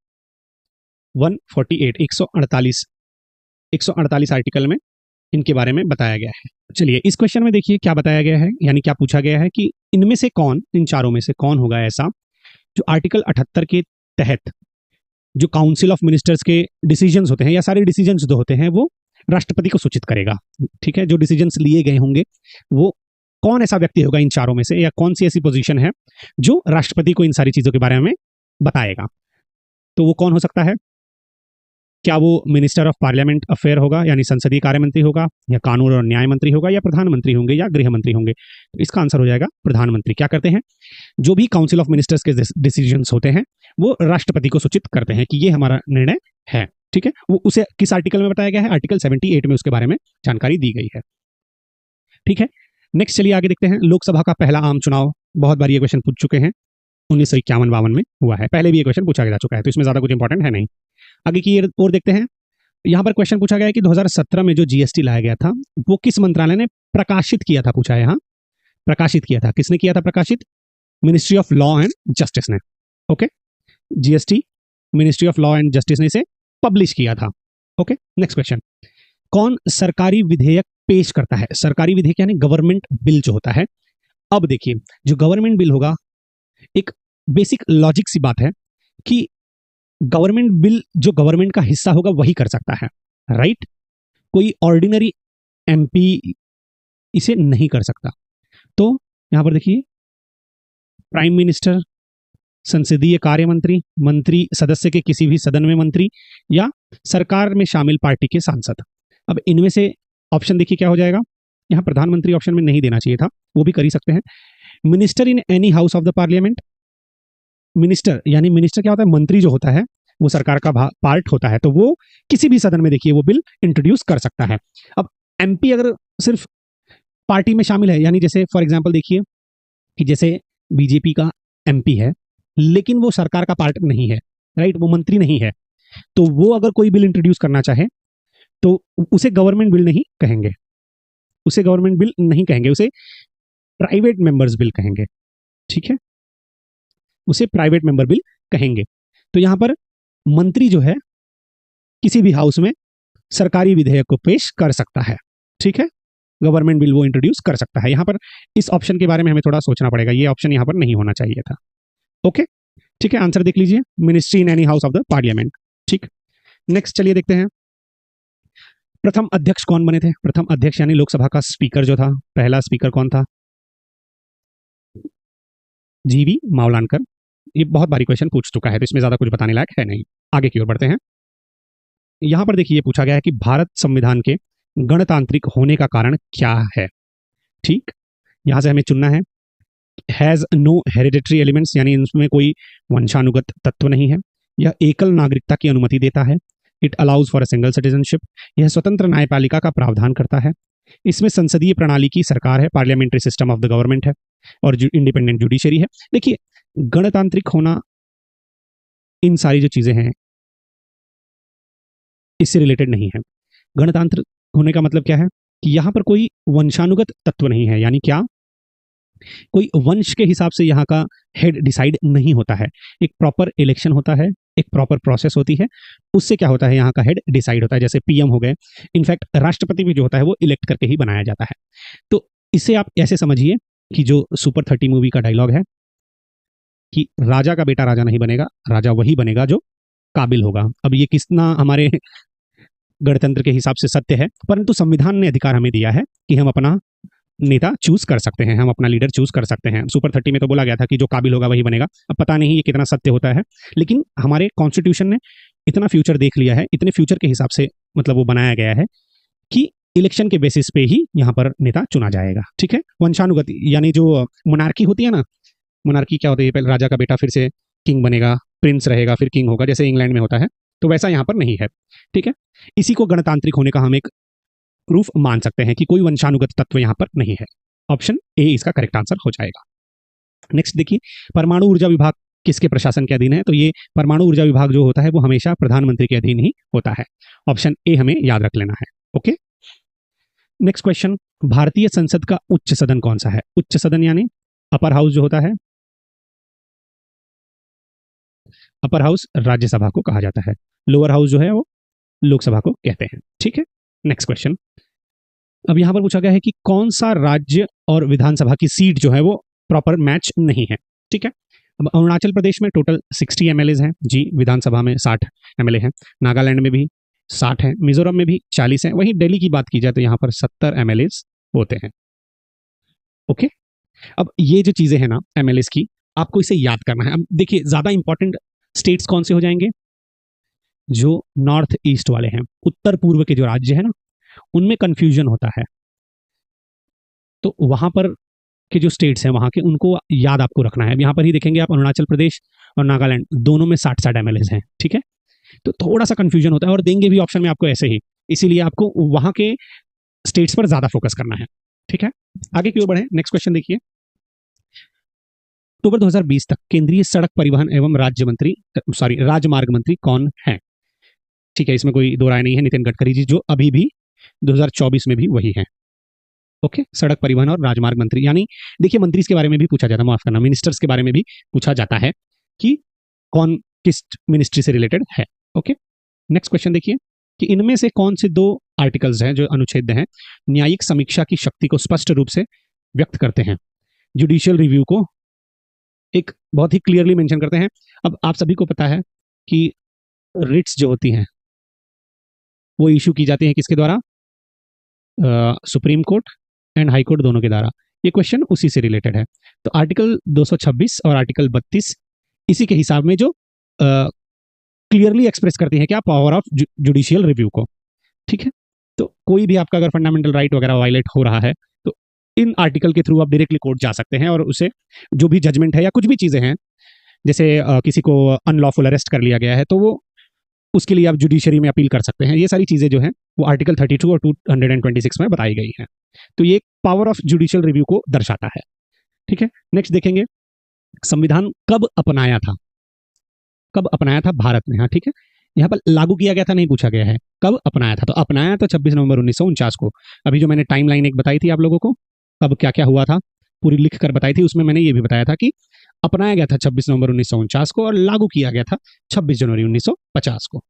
148, 148 आर्टिकल में इनके बारे में बताया गया है। चलिए इस क्वेश्चन में देखिए क्या बताया गया है, यानी क्या पूछा गया है कि इनमें से कौन, इन चारों में से कौन होगा ऐसा जो आर्टिकल 78 के तहत जो काउंसिल ऑफ मिनिस्टर्स के डिसीजंस होते हैं या सारे डिसीजंस जो होते हैं वो राष्ट्रपति को सूचित करेगा। ठीक है, जो डिसीजंस लिए गए होंगे वो कौन ऐसा व्यक्ति होगा इन चारों में से, या कौन सी ऐसी पोजीशन है जो राष्ट्रपति को इन सारी चीजों के बारे में बताएगा। तो वो कौन हो सकता है, क्या वो मिनिस्टर ऑफ पार्लियामेंट अफेयर होगा यानी संसदीय कार्य मंत्री होगा, या कानून और न्याय मंत्री होगा, या प्रधानमंत्री होंगे, या गृह मंत्री होंगे। तो इसका आंसर हो जाएगा प्रधानमंत्री। क्या करते हैं, जो भी काउंसिल ऑफ मिनिस्टर्स के डिसीजंस होते हैं वो राष्ट्रपति को सूचित करते हैं कि ये हमारा निर्णय है। ठीक है, वो उसे किस आर्टिकल में बताया गया है, आर्टिकल 78 में उसके बारे में जानकारी दी गई है। ठीक है, नेक्स्ट चलिए आगे देखते हैं। लोकसभा का पहला आम चुनाव, बहुत बार ये क्वेश्चन पूछ चुके हैं, 1951-52 में हुआ है, पहले भी ये क्वेश्चन पूछा जा चुका है, तो इसमें ज्यादा कुछ इंपॉर्टेंट है नहीं। आगे की और देखते हैं। यहाँ पर क्वेश्चन पूछा गया है कि 2017 में जो जीएसटी लाया गया था वो किस मंत्रालय ने प्रकाशित किया था, पूछा है यहाँ। प्रकाशित किया था, किसने किया था प्रकाशित, ministry of law and justice ने। Okay, GST ministry of law and justice ने इसे पब्लिश किया था। ओके, नेक्स्ट क्वेश्चन, कौन सरकारी विधेयक पेश करता है। सरकारी विधेयक यानी गवर्नमेंट बिल जो होता है। अब देखिए, जो गवर्नमेंट बिल होगा, एक बेसिक लॉजिक सी बात है कि गवर्नमेंट बिल जो गवर्नमेंट का हिस्सा होगा वही कर सकता है, राइट। कोई ऑर्डिनरी एमपी इसे नहीं कर सकता। तो यहां पर देखिए, प्राइम मिनिस्टर, संसदीय कार्य मंत्री, मंत्री सदस्य के किसी भी सदन में मंत्री, या सरकार में शामिल पार्टी के सांसद। अब इनमें से ऑप्शन देखिए क्या हो जाएगा। यहां प्रधानमंत्री ऑप्शन में नहीं देना चाहिए था, वो भी कर ही सकते हैं। Minister in any house of the parliament, minister यानी मिनिस्टर क्या होता है, मंत्री जो होता है वो सरकार का पार्ट होता है, तो वो किसी भी सदन में देखिए वो बिल इंट्रोड्यूस कर सकता है। अब एमपी अगर सिर्फ पार्टी में शामिल है, यानी जैसे फॉर एग्जांपल देखिए कि जैसे बीजेपी का एमपी है लेकिन वो सरकार का पार्ट नहीं है, राइट, वो मंत्री नहीं है, तो वो अगर कोई बिल इंट्रोड्यूस करना चाहे तो उसे गवर्नमेंट बिल नहीं कहेंगे, उसे गवर्नमेंट बिल नहीं कहेंगे, उसे प्राइवेट मेंबर्स बिल कहेंगे। ठीक है, उसे प्राइवेट मेंबर बिल कहेंगे। तो यहां पर मंत्री जो है किसी भी हाउस में सरकारी विधेयक को पेश कर सकता है। ठीक है, गवर्नमेंट बिल वो इंट्रोड्यूस कर सकता है। यहां पर इस ऑप्शन के बारे में हमें थोड़ा सोचना पड़ेगा, ये ऑप्शन यहां पर नहीं होना चाहिए था। ओके, ठीक है, आंसर देख लीजिए, ministry in any house of the parliament. ठीक, नेक्स्ट चलिए देखते हैं, प्रथम अध्यक्ष कौन बने थे। प्रथम अध्यक्ष यानी लोकसभा का स्पीकर जो था, पहला स्पीकर कौन था, जीवी मावलानकर। ये बहुत बारी क्वेश्चन पूछ चुका है तो इसमें ज्यादा कुछ बताने लायक है नहीं। आगे की ओर बढ़ते हैं। यहां पर देखिए पूछा गया है कि भारत संविधान के गणतांत्रिक होने का कारण क्या है। ठीक, यहां से हमें चुनना है, हैज नो हेरिडिटरी एलिमेंट्स यानी इसमें कोई वंशानुगत तत्व नहीं है, यह एकल नागरिकता की अनुमति देता है, it allows for a single citizenship, यह स्वतंत्र न्यायपालिका का प्रावधान करता है, इसमें संसदीय प्रणाली की सरकार है, parliamentary system of the government है, और इंडिपेंडेंट जुडिशरी है। देखिए, गणतांत्रिक होना, इन सारी जो चीजें हैं इससे रिलेटेड नहीं है। गणतंत्र होने का मतलब क्या है कि यहां पर कोई वंशानुगत तत्व नहीं है, यानी क्या, कोई वंश के हिसाब से यहाँ का हेड डिसाइड नहीं होता है। एक प्रॉपर इलेक्शन होता है, एक प्रॉपर प्रोसेस होती है, उससे क्या होता है, यहाँ का हेड डिसाइड होता है। जैसे पीएम हो गए, इनफैक्ट राष्ट्रपति भी जो होता है वो इलेक्ट करके ही बनाया जाता है। तो इसे आप ऐसे समझिए कि जो सुपर 30 मूवी का डायलॉग है कि राजा का बेटा राजा नहीं बनेगा, राजा वही बनेगा जो काबिल होगा। अब ये कितना हमारे गणतंत्र के हिसाब से सत्य है, परंतु संविधान ने अधिकार हमें दिया है कि हम अपना नेता चूज कर सकते हैं, हम अपना लीडर चूज कर सकते हैं। सुपर 30 में तो बोला गया था कि जो काबिल होगा वही बनेगा। अब पता नहीं ये कितना सत्य होता है, लेकिन हमारे कॉन्स्टिट्यूशन ने इतना फ्यूचर देख लिया है, इतने फ्यूचर के हिसाब से मतलब वो बनाया गया है कि इलेक्शन के बेसिस पे ही यहाँ पर नेता चुना जाएगा। ठीक है, वंशानुगत यानी जो मोनार्की होती है ना, मोनार्की क्या होती है, पहले राजा का बेटा फिर से किंग बनेगा, प्रिंस रहेगा, फिर किंग होगा, जैसे इंग्लैंड में होता है, तो वैसा यहाँ पर नहीं है, ठीक है। इसी को गणतांत्रिक होने का हम एक प्रूफ मान सकते हैं कि कोई वंशानुगत तत्व यहाँ पर नहीं है। ऑप्शन ए इसका करेक्ट आंसर हो जाएगा। नेक्स्ट देखिए, परमाणु ऊर्जा विभाग किसके प्रशासन के अधीन है? तो ये परमाणु ऊर्जा विभाग जो होता है वो हमेशा प्रधानमंत्री के अधीन ही होता है। ऑप्शन ए हमें याद रख लेना है। ओके, नेक्स्ट क्वेश्चन, भारतीय संसद का उच्च सदन कौन सा है? उच्च सदन यानी अपर हाउस जो होता है, अपर हाउस राज्यसभा को कहा जाता है, लोअर हाउस जो है वो लोकसभा को कहते हैं, ठीक है। नेक्स्ट क्वेश्चन, अब यहां पर पूछा गया है कि कौन सा राज्य और विधानसभा की सीट जो है वो प्रॉपर मैच नहीं है, ठीक है। अब अरुणाचल प्रदेश में टोटल 60 एमएलए हैं जी, विधानसभा में 60 एमएलए हैं, नागालैंड में भी 60 हैं, मिजोरम में भी 40 हैं, वहीं दिल्ली की बात की जाए तो यहाँ पर 70 एमएलए होते हैं। ओके, अब ये जो चीजें हैं ना एमएलए की, आपको इसे याद करना है। अब देखिए ज्यादा इंपॉर्टेंट स्टेट्स कौन से हो जाएंगे? जो नॉर्थ ईस्ट वाले हैं, उत्तर पूर्व के जो राज्य है ना, उनमें कंफ्यूजन होता है। तो वहां पर के जो स्टेट्स हैं वहां के, उनको याद आपको रखना है। यहाँ पर ही देखेंगे आप, अरुणाचल प्रदेश और नागालैंड दोनों में 60-60 एमएलए हैं, ठीक है। तो थोड़ा सा कंफ्यूजन होता है, और देंगे भी ऑप्शन में आपको ऐसे ही, इसीलिए आपको वहां के स्टेट्स पर ज्यादा फोकस करना है, ठीक है। आगे की ओर बढ़े, नेक्स्ट क्वेश्चन देखिए, अक्टूबर 2020 तक केंद्रीय सड़क परिवहन एवं राजमार्ग मंत्री कौन है? ठीक है, इसमें कोई दो राय नहीं है, नितिन गडकरी जी, जो अभी भी 2024 में भी वही है। ओके, सड़क परिवहन और राजमार्ग मंत्री, यानी देखिए मंत्री के बारे में भी पूछा जाता है, माफ करना, मिनिस्टर्स के बारे में भी पूछा जाता है कि कौन किस मिनिस्ट्री से रिलेटेड है। ओके, नेक्स्ट क्वेश्चन देखिए कि इनमें से कौन से दो आर्टिकल्स हैं जो अनुच्छेद हैं न्यायिक समीक्षा की शक्ति को स्पष्ट रूप से व्यक्त करते हैं, जुडिशियल रिव्यू को एक बहुत ही क्लियरली मेंशन करते हैं। अब आप सभी को पता है कि रिट्स जो होती हैं वो इशू की जाती हैं किसके द्वारा? Supreme court and high court दोनों के द्वारा। ये क्वेश्चन उसी से रिलेटेड है। तो आर्टिकल 226 और आर्टिकल 32 इसी के हिसाब में जो क्लियरली एक्सप्रेस करती है क्या? पावर ऑफ जुडिशियल रिव्यू को, ठीक है। तो कोई भी आपका अगर फंडामेंटल राइट वगैरह वायलेट हो रहा है तो इन आर्टिकल के थ्रू आप डायरेक्टली कोर्ट जा सकते हैं और उसे जो भी जजमेंट है या कुछ भी चीजें हैं, जैसे किसी को अनलॉफुल अरेस्ट कर लिया गया है तो वो उसके लिए आप जुडिशरी में अपील कर सकते हैं। ये सारी चीजें जो हैं वो आर्टिकल 32 और 226 में बताई गई हैं। तो ये पावर ऑफ जुडिशियल रिव्यू को दर्शाता है, ठीक है। नेक्स्ट देखेंगे, संविधान कब अपनाया था? कब अपनाया था भारत ने? हाँ, ठीक है, यहाँ पर लागू किया गया था नहीं पूछा गया है, कब अपनाया था। तो अपनाया तो 26 नवंबर 1949 को। अभी जो मैंने टाइमलाइन एक बताई थी आप लोगों को, कब क्या क्या हुआ था पूरी लिख कर बताई थी, उसमें मैंने ये भी बताया था कि अपनाया गया था 26 नवंबर 1949 को और लागू किया गया था 26 जनवरी 1950 को,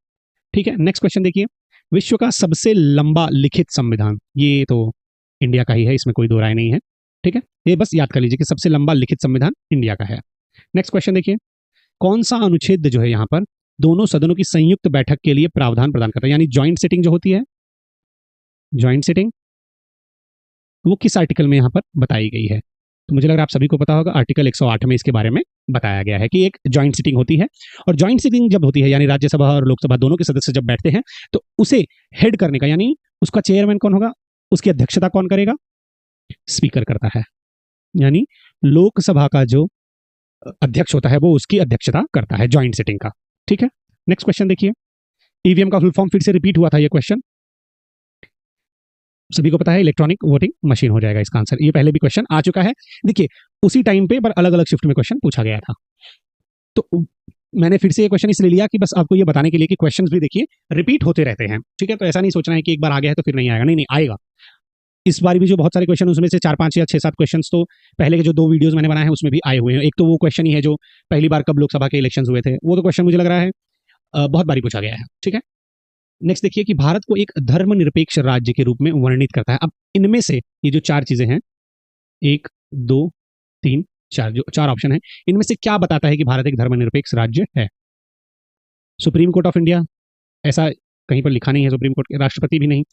ठीक है। नेक्स्ट क्वेश्चन देखिए, विश्व का सबसे लंबा लिखित संविधान, ये तो इंडिया का ही है, इसमें कोई दो राय नहीं है, ठीक है। ये बस याद कर लीजिए कि सबसे लंबा लिखित संविधान इंडिया का है। नेक्स्ट क्वेश्चन देखिए, कौन सा अनुच्छेद जो है यहाँ पर दोनों सदनों की संयुक्त बैठक के लिए प्रावधान प्रदान करता है, यानी ज्वाइंट सिटिंग जो होती है, ज्वाइंट सिटिंग वो किस आर्टिकल में यहाँ पर बताई गई है? तो मुझे लग रहा है आप सभी को पता होगा, आर्टिकल 108 में इसके बारे में बताया गया है कि एक ज्वाइंट सिटिंग होती है, और ज्वाइंट सिटिंग जब होती है यानी राज्यसभा और लोकसभा दोनों के सदस्य जब बैठते हैं तो उसे हेड करने का, यानी उसका चेयरमैन कौन होगा, उसकी अध्यक्षता कौन करेगा? स्पीकर करता है, यानी लोकसभा का जो अध्यक्ष होता है वो उसकी अध्यक्षता करता है ज्वाइंट सिटिंग का, ठीक है। नेक्स्ट क्वेश्चन देखिए, ईवीएम का फुल फॉर्म फिर से रिपीट हुआ था, ये क्वेश्चन सभी को पता है, इलेक्ट्रॉनिक वोटिंग मशीन हो जाएगा इसका आंसर। ये पहले भी क्वेश्चन आ चुका है, देखिए उसी टाइम पे पर अलग अलग शिफ्ट में क्वेश्चन पूछा गया था। तो मैंने फिर से ये क्वेश्चन इसलिए लिया कि बस आपको ये बताने के लिए कि क्वेश्चंस भी देखिए रिपीट होते रहते हैं, ठीक है। तो ऐसा नहीं सोचना है कि एक बार आ गया है तो फिर नहीं आएगा, नहीं नहीं आएगा। इस बार भी जो बहुत सारे क्वेश्चन, उसमें से 4-5 या 6-7 क्वेश्चन तो पहले के जो 2 वीडियोस मैंने बनाए हैं उसमें भी आए हुए हैं। एक तो वो क्वेश्चन ही है जो पहली बार कब लोकसभा के इलेक्शन हुए थे, वो तो क्वेश्चन मुझे लग रहा है बहुत बारी पूछा गया है, ठीक है। नेक्स्ट देखिए कि भारत को एक धर्मनिरपेक्ष राज्य के रूप में वर्णित करता है। अब इनमें से ये जो 4 चीजें हैं, 1 2 3 4, जो 4 ऑप्शन है, इनमें से क्या बताता है कि भारत एक धर्मनिरपेक्ष राज्य है? सुप्रीम कोर्ट ऑफ इंडिया, ऐसा कहीं पर लिखा नहीं है, सुप्रीम कोर्ट के राष्ट्रपति भी नहीं,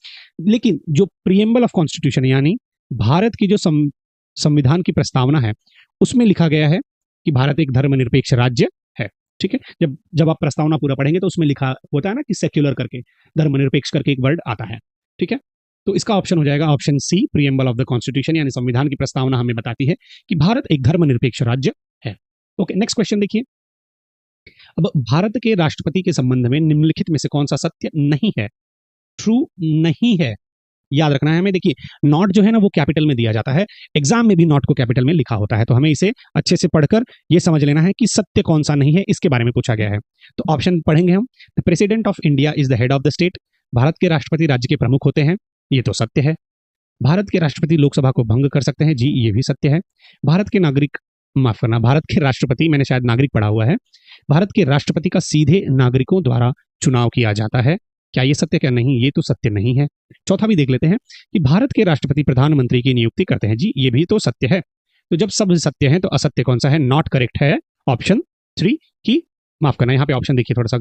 लेकिन जो प्रीएम्बल ऑफ कॉन्स्टिट्यूशन यानी भारत की जो संविधान की प्रस्तावना है उसमें लिखा गया है कि भारत एक धर्मनिरपेक्ष राज्य है, ठीक है। जब जब आप प्रस्तावना पूरा पढ़ेंगे तो उसमें लिखा होता है ना कि सेक्युलर करके, धर्मनिरपेक्ष करके एक वर्ड आता है, ठीक है। तो इसका ऑप्शन हो जाएगा option C, preamble of the constitution, यानी संविधान की प्रस्तावना हमें बताती है कि भारत एक धर्मनिरपेक्ष राज्य है। ओके, नेक्स्ट क्वेश्चन देखिए, अब भारत के राष्ट्रपति के संबंध में निम्नलिखित में से कौन सा सत्य नहीं है, ट्रू नहीं है? याद रखना है हमें। देखिए, नॉट जो है ना वो कैपिटल में दिया जाता है, एग्जाम में भी नॉट को कैपिटल में लिखा होता है, तो हमें इसे अच्छे से पढ़कर ये समझ लेना है कि सत्य कौन सा नहीं है, इसके बारे में पूछा गया है। तो ऑप्शन पढ़ेंगे हम। The president of India is the head of the state. Bharat के राष्ट्रपति राज्य के प्रमुख होते हैं, ये तो सत्य है। भारत के राष्ट्रपति लोकसभा को भंग कर सकते हैं, जी ये भी सत्य है। भारत के नागरिक, माफ करना, भारत के राष्ट्रपति, मैंने शायद नागरिक पढ़ा हुआ है, भारत के राष्ट्रपति का सीधे नागरिकों द्वारा चुनाव किया जाता है, क्या ये सत्य क्या नहीं, ये तो सत्य नहीं है। चौथा भी देख लेते हैं कि भारत के राष्ट्रपति प्रधानमंत्री की नियुक्ति करते हैं, जी ये भी तो सत्य है। तो जब सब सत्य है तो असत्य कौन सा है? नॉट करेक्ट है ऑप्शन 3 की, माफ करना, यहाँ पे ऑप्शन देखिए, थोड़ा सा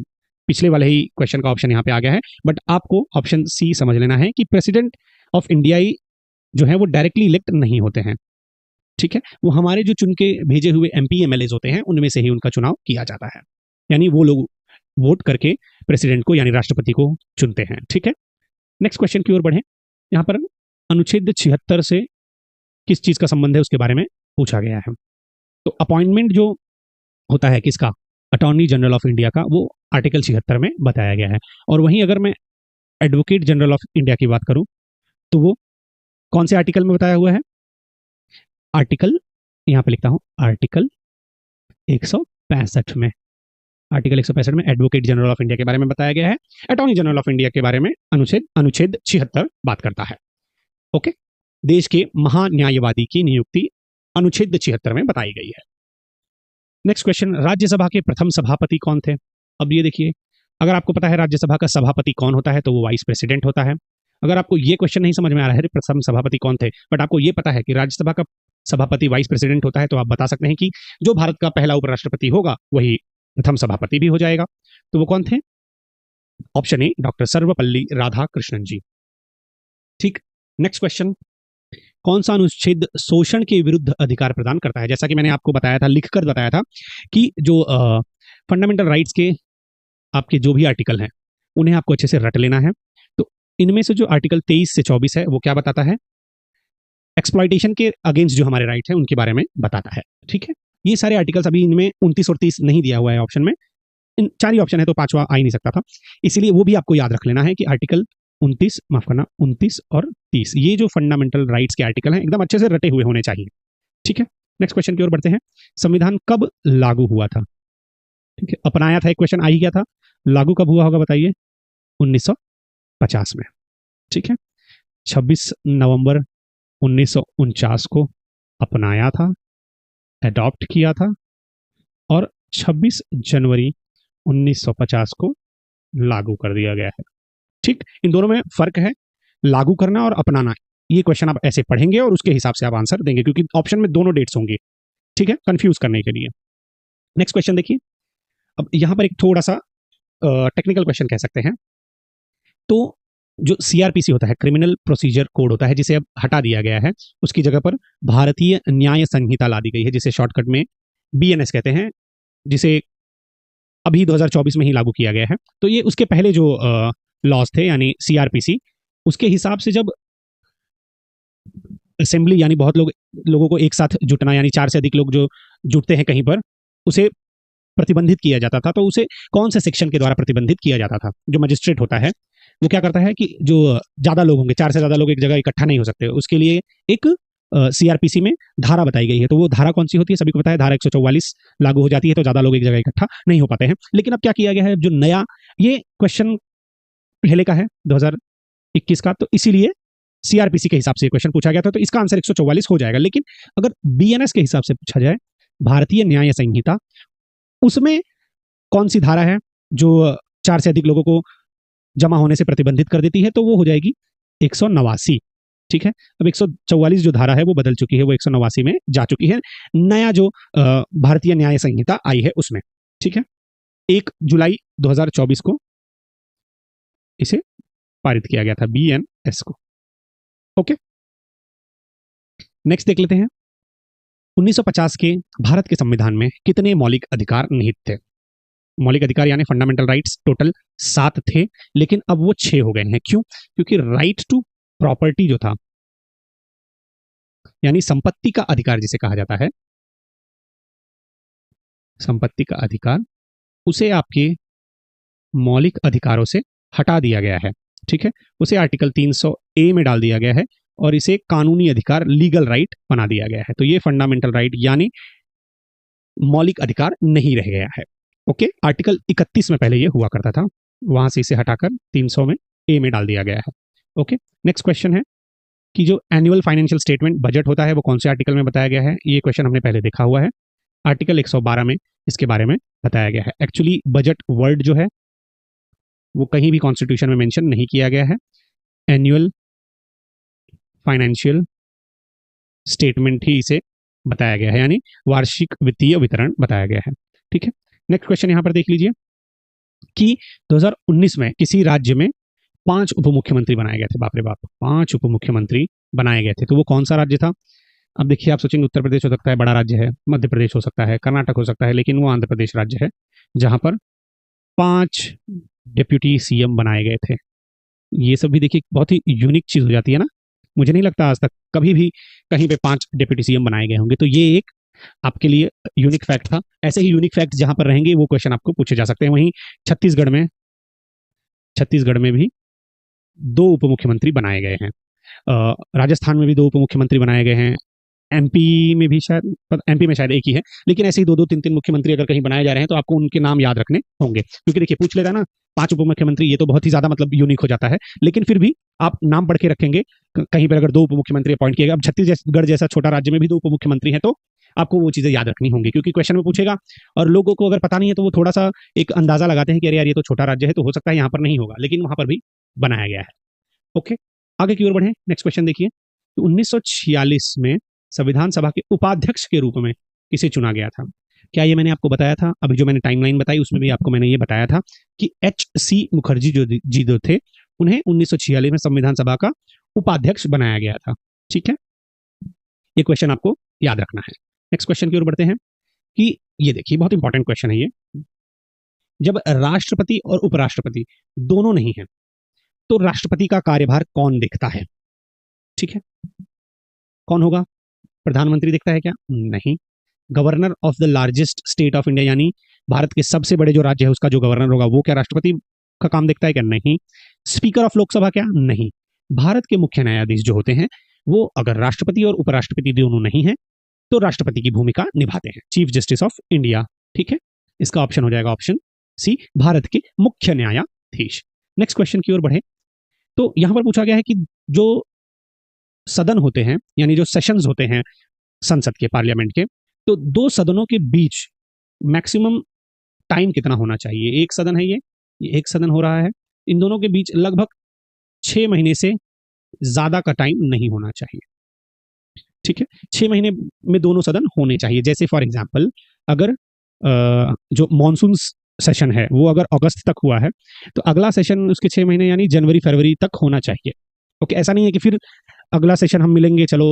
पिछले वाले ही क्वेश्चन का ऑप्शन यहाँ पे आ गया है, बट आपको ऑप्शन सी समझ लेना है कि प्रेसिडेंट ऑफ इंडिया जो है वो डायरेक्टली इलेक्ट नहीं होते हैं, ठीक है, वो हमारे जो चुन के भेजे हुए एमपी एमएलए होते हैं उनमें से ही उनका चुनाव किया जाता है, यानी वो लोग वोट करके प्रेसिडेंट को यानी राष्ट्रपति को चुनते हैं, ठीक है। नेक्स्ट क्वेश्चन की ओर बढ़े। यहाँ पर अनुच्छेद 76 से किस चीज का संबंध है उसके बारे में पूछा गया है। तो अपॉइंटमेंट जो होता है किसका, अटॉर्नी जनरल ऑफ इंडिया का, वो आर्टिकल 76 में बताया गया है। और वहीं अगर मैं एडवोकेट जनरल ऑफ इंडिया की बात करूं तो वो कौन से आर्टिकल में बताया हुआ है? आर्टिकल, यहां पे लिखता हूं, आर्टिकल 165 में। आर्टिकल 165 में एडवोकेट जनरल ऑफ इंडिया के बारे में बताया गया है। अटॉर्नी जनरल ऑफ इंडिया के बारे में अनुच्छेद 76 बात करता है। ओके, देश के महान्यायवादी की नियुक्ति अनुच्छेद 76 में बताई गई है। नेक्स्ट क्वेश्चन, राज्यसभा के प्रथम सभापति कौन थे? अब ये देखिए, अगर आपको पता है राज्यसभा का सभापति कौन होता है तो वो वाइस प्रेसिडेंट होता है। अगर आपको ये क्वेश्चन नहीं समझ में आ रहा है प्रथम सभापति कौन थे, बट आपको ये पता है कि राज्यसभा का सभापति वाइस प्रेसिडेंट होता है, तो आप बता सकते हैं कि जो भारत का पहला उपराष्ट्रपति होगा वही प्रथम सभापति भी हो जाएगा। तो वो कौन थे? Option A, doctor Sarvepalli Radhakrishnan ji. ठीक, नेक्स्ट क्वेश्चन, कौन सा अनुच्छेद शोषण के विरुद्ध अधिकार प्रदान करता है? जैसा कि मैंने आपको बताया था, लिखकर बताया था कि जो फंडामेंटल राइट्स के आपके जो भी आर्टिकल हैं उन्हें आपको अच्छे से रट लेना है। तो इनमें से जो आर्टिकल 23 से 24 है वो क्या बताता है? एक्सप्लॉइटेशन के अगेंस्ट जो हमारे राइट है उनके बारे में बताता है, ठीक है। ये सारे आर्टिकल्स अभी इनमें 29 और 30 नहीं दिया हुआ है ऑप्शन में, इन 4 ही ऑप्शन है तो पांचवा आ ही नहीं सकता था, इसीलिए वो भी आपको याद रख लेना है कि आर्टिकल 29, माफ करना, 29 और 30, ये जो फंडामेंटल राइट्स के आर्टिकल हैं एकदम अच्छे से रटे हुए होने चाहिए, ठीक है। नेक्स्ट क्वेश्चन की ओर बढ़ते हैं। संविधान कब लागू हुआ था? ठीक है, अपनाया था, एक क्वेश्चन आ ही गया था, लागू कब हुआ होगा बताइए? 1950 में, ठीक है। 26 नवंबर 1949 को अपनाया था, अडॉप्ट किया था, और 26 जनवरी 1950 को लागू कर दिया गया है। ठीक, इन दोनों में फर्क है, लागू करना और अपनाना। ये क्वेश्चन आप ऐसे पढ़ेंगे और उसके हिसाब से आप आंसर देंगे, क्योंकि ऑप्शन में दोनों डेट्स होंगे, ठीक है, कंफ्यूज करने के लिए। नेक्स्ट क्वेश्चन देखिए, अब यहां पर एक थोड़ा सा टेक्निकल क्वेश्चन कह सकते हैं। तो जो सीआरपीसी होता है, क्रिमिनल प्रोसीजर कोड होता है, जिसे अब हटा दिया गया है, उसकी जगह पर भारतीय न्याय संहिता ला दी गई है, जिसे शॉर्टकट में बीएनएस कहते हैं, जिसे अभी 2024 में ही लागू किया गया है। तो ये उसके पहले जो लॉज थे यानी सीआरपीसी, उसके हिसाब से जब असेंबली यानी बहुत लोगों को एक साथ जुटना, यानी 4 से अधिक लोग जो जुटते हैं कहीं पर, उसे प्रतिबंधित किया जाता था। तो उसे कौन से सेक्शन के द्वारा प्रतिबंधित किया जाता था? जो मजिस्ट्रेट होता है वो क्या करता है कि जो ज्यादा लोग होंगे, 4 से ज्यादा लोग एक जगह इकट्ठा नहीं हो सकते, उसके लिए एक सीआरपीसी में धारा बताई गई है। तो वो धारा कौन सी होती है? सभी को पता है, धारा 144 लागू हो जाती है तो ज्यादा लोग एक जगह इकट्ठा नहीं हो पाते हैं। लेकिन अब क्या किया गया है, जो नया, ये क्वेश्चन पहले का है 2021 का, तो इसीलिए सीआरपीसी के हिसाब से क्वेश्चन पूछा गया था, तो इसका आंसर 144 हो जाएगा। लेकिन अगर बीएनएस के हिसाब से पूछा जाए, भारतीय न्याय संहिता, उसमें कौन सी धारा है जो 4 से अधिक लोगों को जमा होने से प्रतिबंधित कर देती है? तो वो हो जाएगी 189, ठीक है। अब 144 जो धारा है वो बदल चुकी है, वो 189 में जा चुकी है, नया जो भारतीय न्याय संहिता आई है उसमें, ठीक है। 1 जुलाई 2024 को इसे पारित किया गया था, बीएनएस को। ओके, नेक्स्ट देख लेते हैं। 1950 के भारत के संविधान में कितने मौलिक अधिकार निहित थे? मौलिक अधिकार यानी फंडामेंटल राइट्स टोटल 7 थे, लेकिन अब वो 6 हो गए हैं। क्यों? क्योंकि राइट टू प्रॉपर्टी जो था, यानी संपत्ति का अधिकार जिसे कहा जाता है, संपत्ति का अधिकार, उसे आपके मौलिक अधिकारों से हटा दिया गया है। ठीक है, उसे आर्टिकल 300A में डाल दिया गया है और इसे कानूनी अधिकार, लीगल राइट बना दिया गया है। तो ये फंडामेंटल राइट यानी मौलिक अधिकार नहीं रह गया है। ओके, आर्टिकल 31 में पहले ये हुआ करता था, वहां से इसे हटाकर 300 में ए में डाल दिया गया है। ओके, नेक्स्ट क्वेश्चन है कि जो एनुअल फाइनेंशियल स्टेटमेंट बजट होता है वो कौन से आर्टिकल में बताया गया है। ये क्वेश्चन हमने पहले देखा हुआ है, आर्टिकल 112 में इसके बारे में बताया गया है। एक्चुअली बजट वर्ड जो है वो कहीं भी कॉन्स्टिट्यूशन में मेंशन नहीं किया गया है, एनुअल फाइनेंशियल स्टेटमेंट ही इसे बताया गया है, यानी वार्षिक वित्तीय वितरण बताया गया है। ठीक है, नेक्स्ट क्वेश्चन यहां पर देख लीजिए कि 2019 में किसी राज्य में 5 उप मुख्यमंत्री बनाए गए थे। बाप रे बाप, 5 उप मुख्यमंत्री बनाए गए थे। तो वो कौन सा राज्य था? अब देखिए, आप सोचेंगे उत्तर प्रदेश हो सकता है, बड़ा राज्य है, मध्य प्रदेश हो सकता है, कर्नाटक हो सकता है, लेकिन वो आंध्र प्रदेश राज्य है जहां पर 5 डिप्यूटी सीएम बनाए गए थे। ये सब भी देखिए बहुत ही यूनिक चीज हो जाती है ना। मुझे नहीं लगता आज तक कभी भी कहीं पे 5 डिप्यूटी सीएम बनाए गए होंगे। तो ये एक आपके लिए यूनिक फैक्ट था। ऐसे ही यूनिक फैक्ट जहां पर रहेंगे वो क्वेश्चन आपको पूछे जा सकते हैं। वहीं छत्तीसगढ़ में भी 2 उप मुख्यमंत्री बनाए गए हैं। राजस्थान में भी 2 उप मुख्यमंत्री बनाए गए हैं। एमपी में भी शायद, एमपी में शायद एक ही है, लेकिन ऐसे ही 2-2, 3-3 मुख्यमंत्री अगर कहीं बनाए जा रहे हैं तो आपको उनके नाम याद रखने होंगे, क्योंकि देखिए पूछ लेता है ना 5 उप मुख्यमंत्री, ये तो बहुत ही ज्यादा मतलब यूनिक हो जाता है। लेकिन फिर भी आप नाम पढ़ के रखेंगे, कहीं पर अगर 2 उप मुख्यमंत्री अपॉइंट किए गए, अब छत्तीसगढ़ जैसा छोटा राज्य में भी 2 उप मुख्यमंत्री हैं, तो आपको वो चीजें याद रखनी होंगी, क्योंकि क्वेश्चन में पूछेगा और लोगों को अगर पता नहीं है तो वो थोड़ा सा एक अंदाजा लगाते हैं कि अरे यार ये तो छोटा राज्य है, तो हो सकता है यहाँ पर नहीं होगा, लेकिन वहां पर भी बनाया गया है। ओके, आगे की ओर बढ़े, नेक्स्ट क्वेश्चन देखिए। तो 1946 में संविधान सभा के उपाध्यक्ष के रूप में किसे चुना गया था? क्या ये मैंने आपको बताया था? अभी जो मैंने टाइमलाइन बताई उसमें भी आपको मैंने ये बताया था कि H.C. मुखर्जी जो थे, उन्हें 1946 में संविधान सभा का उपाध्यक्ष बनाया गया था। ठीक है, ये क्वेश्चन आपको याद रखना है। नेक्स्ट क्वेश्चन की ओर बढ़ते हैं कि ये देखिए बहुत इंपॉर्टेंट क्वेश्चन है ये। जब राष्ट्रपति और उपराष्ट्रपति दोनों नहीं है तो राष्ट्रपति का कार्यभार कौन देखता है? ठीक है, कौन होगा? प्रधानमंत्री देखता है क्या? नहीं। Governor of the largest state of India, यानी भारत के सबसे बड़े जो राज्य है उसका जो गवर्नर होगा वो क्या राष्ट्रपति का काम देखता है क्या? नहीं। स्पीकर ऑफ लोकसभा क्या? नहीं। भारत के मुख्य न्यायाधीश जो होते हैं वो अगर राष्ट्रपति और उपराष्ट्रपति दोनों नहीं है तो राष्ट्रपति की भूमिका निभाते हैं, चीफ जस्टिस ऑफ इंडिया। ठीक है, इसका ऑप्शन हो जाएगा ऑप्शन सी, भारत के मुख्य न्यायाधीश। नेक्स्ट क्वेश्चन की ओर बढ़े तो यहां पर पूछा गया है कि जो सदन होते हैं, यानी जो सेशंस होते हैं संसद के, पार्लियामेंट के, तो 2 सदनों के बीच मैक्सिमम टाइम कितना होना चाहिए? एक सदन है ये एक सदन हो रहा है, इन दोनों के बीच लगभग 6 महीने से ज्यादा का टाइम नहीं होना चाहिए। ठीक है, 6 महीने में दोनों सदन होने चाहिए। जैसे फॉर एग्जाम्पल अगर जो मॉनसून सेशन है वो अगर अगस्त तक हुआ है तो अगला सेशन उसके 6 महीने यानी जनवरी फरवरी तक होना चाहिए। ओके, ऐसा नहीं है कि फिर अगला सेशन हम मिलेंगे चलो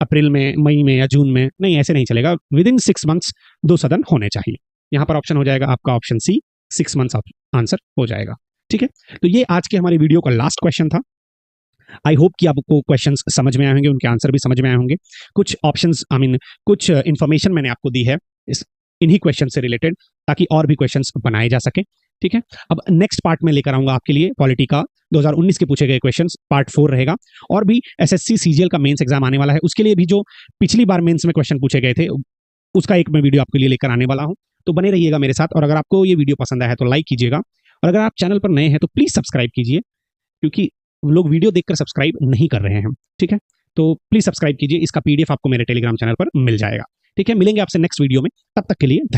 अप्रैल में, मई में या जून में, नहीं, ऐसे नहीं चलेगा। विद इन 6 मंथ्स 2 सदन होने चाहिए। यहाँ पर ऑप्शन हो जाएगा आपका ऑप्शन सी, 6 मंथ्स आंसर हो जाएगा। ठीक है, तो ये आज के हमारे वीडियो का लास्ट क्वेश्चन था। आई होप कि आपको क्वेश्चंस समझ में आए होंगे, उनके आंसर भी समझ में आए होंगे। कुछ ऑप्शंस कुछ इन्फॉर्मेशन मैंने आपको दी है इन्हीं क्वेश्चन से रिलेटेड, ताकि और भी क्वेश्चंस बनाए जा सके। ठीक है, अब नेक्स्ट पार्ट में लेकर आऊंगा आपके लिए पॉलिटी का 2019 के पूछे गए क्वेश्चंस, पार्ट 4 रहेगा। और भी एसएससी सीजीएल का मेंस एग्जाम आने वाला है, उसके लिए भी जो पिछली बार मेंस में क्वेश्चन पूछे गए थे उसका एक मैं वीडियो आपके लिए लेकर आने वाला हूं। तो बने रहिएगा मेरे साथ, और अगर आपको ये वीडियो पसंद आया है तो लाइक कीजिएगा, और अगर आप चैनल पर नए हैं तो प्लीज सब्सक्राइब कीजिए, क्योंकि लोग वीडियो देखकर सब्सक्राइब नहीं कर रहे हैं। ठीक है, तो प्लीज सब्सक्राइब कीजिए, इसका पीडीएफ आपको मेरे टेलीग्राम चैनल पर मिल जाएगा। ठीक है, मिलेंगे आपसे नेक्स्ट वीडियो में, तब तक के लिए धन्यवाद।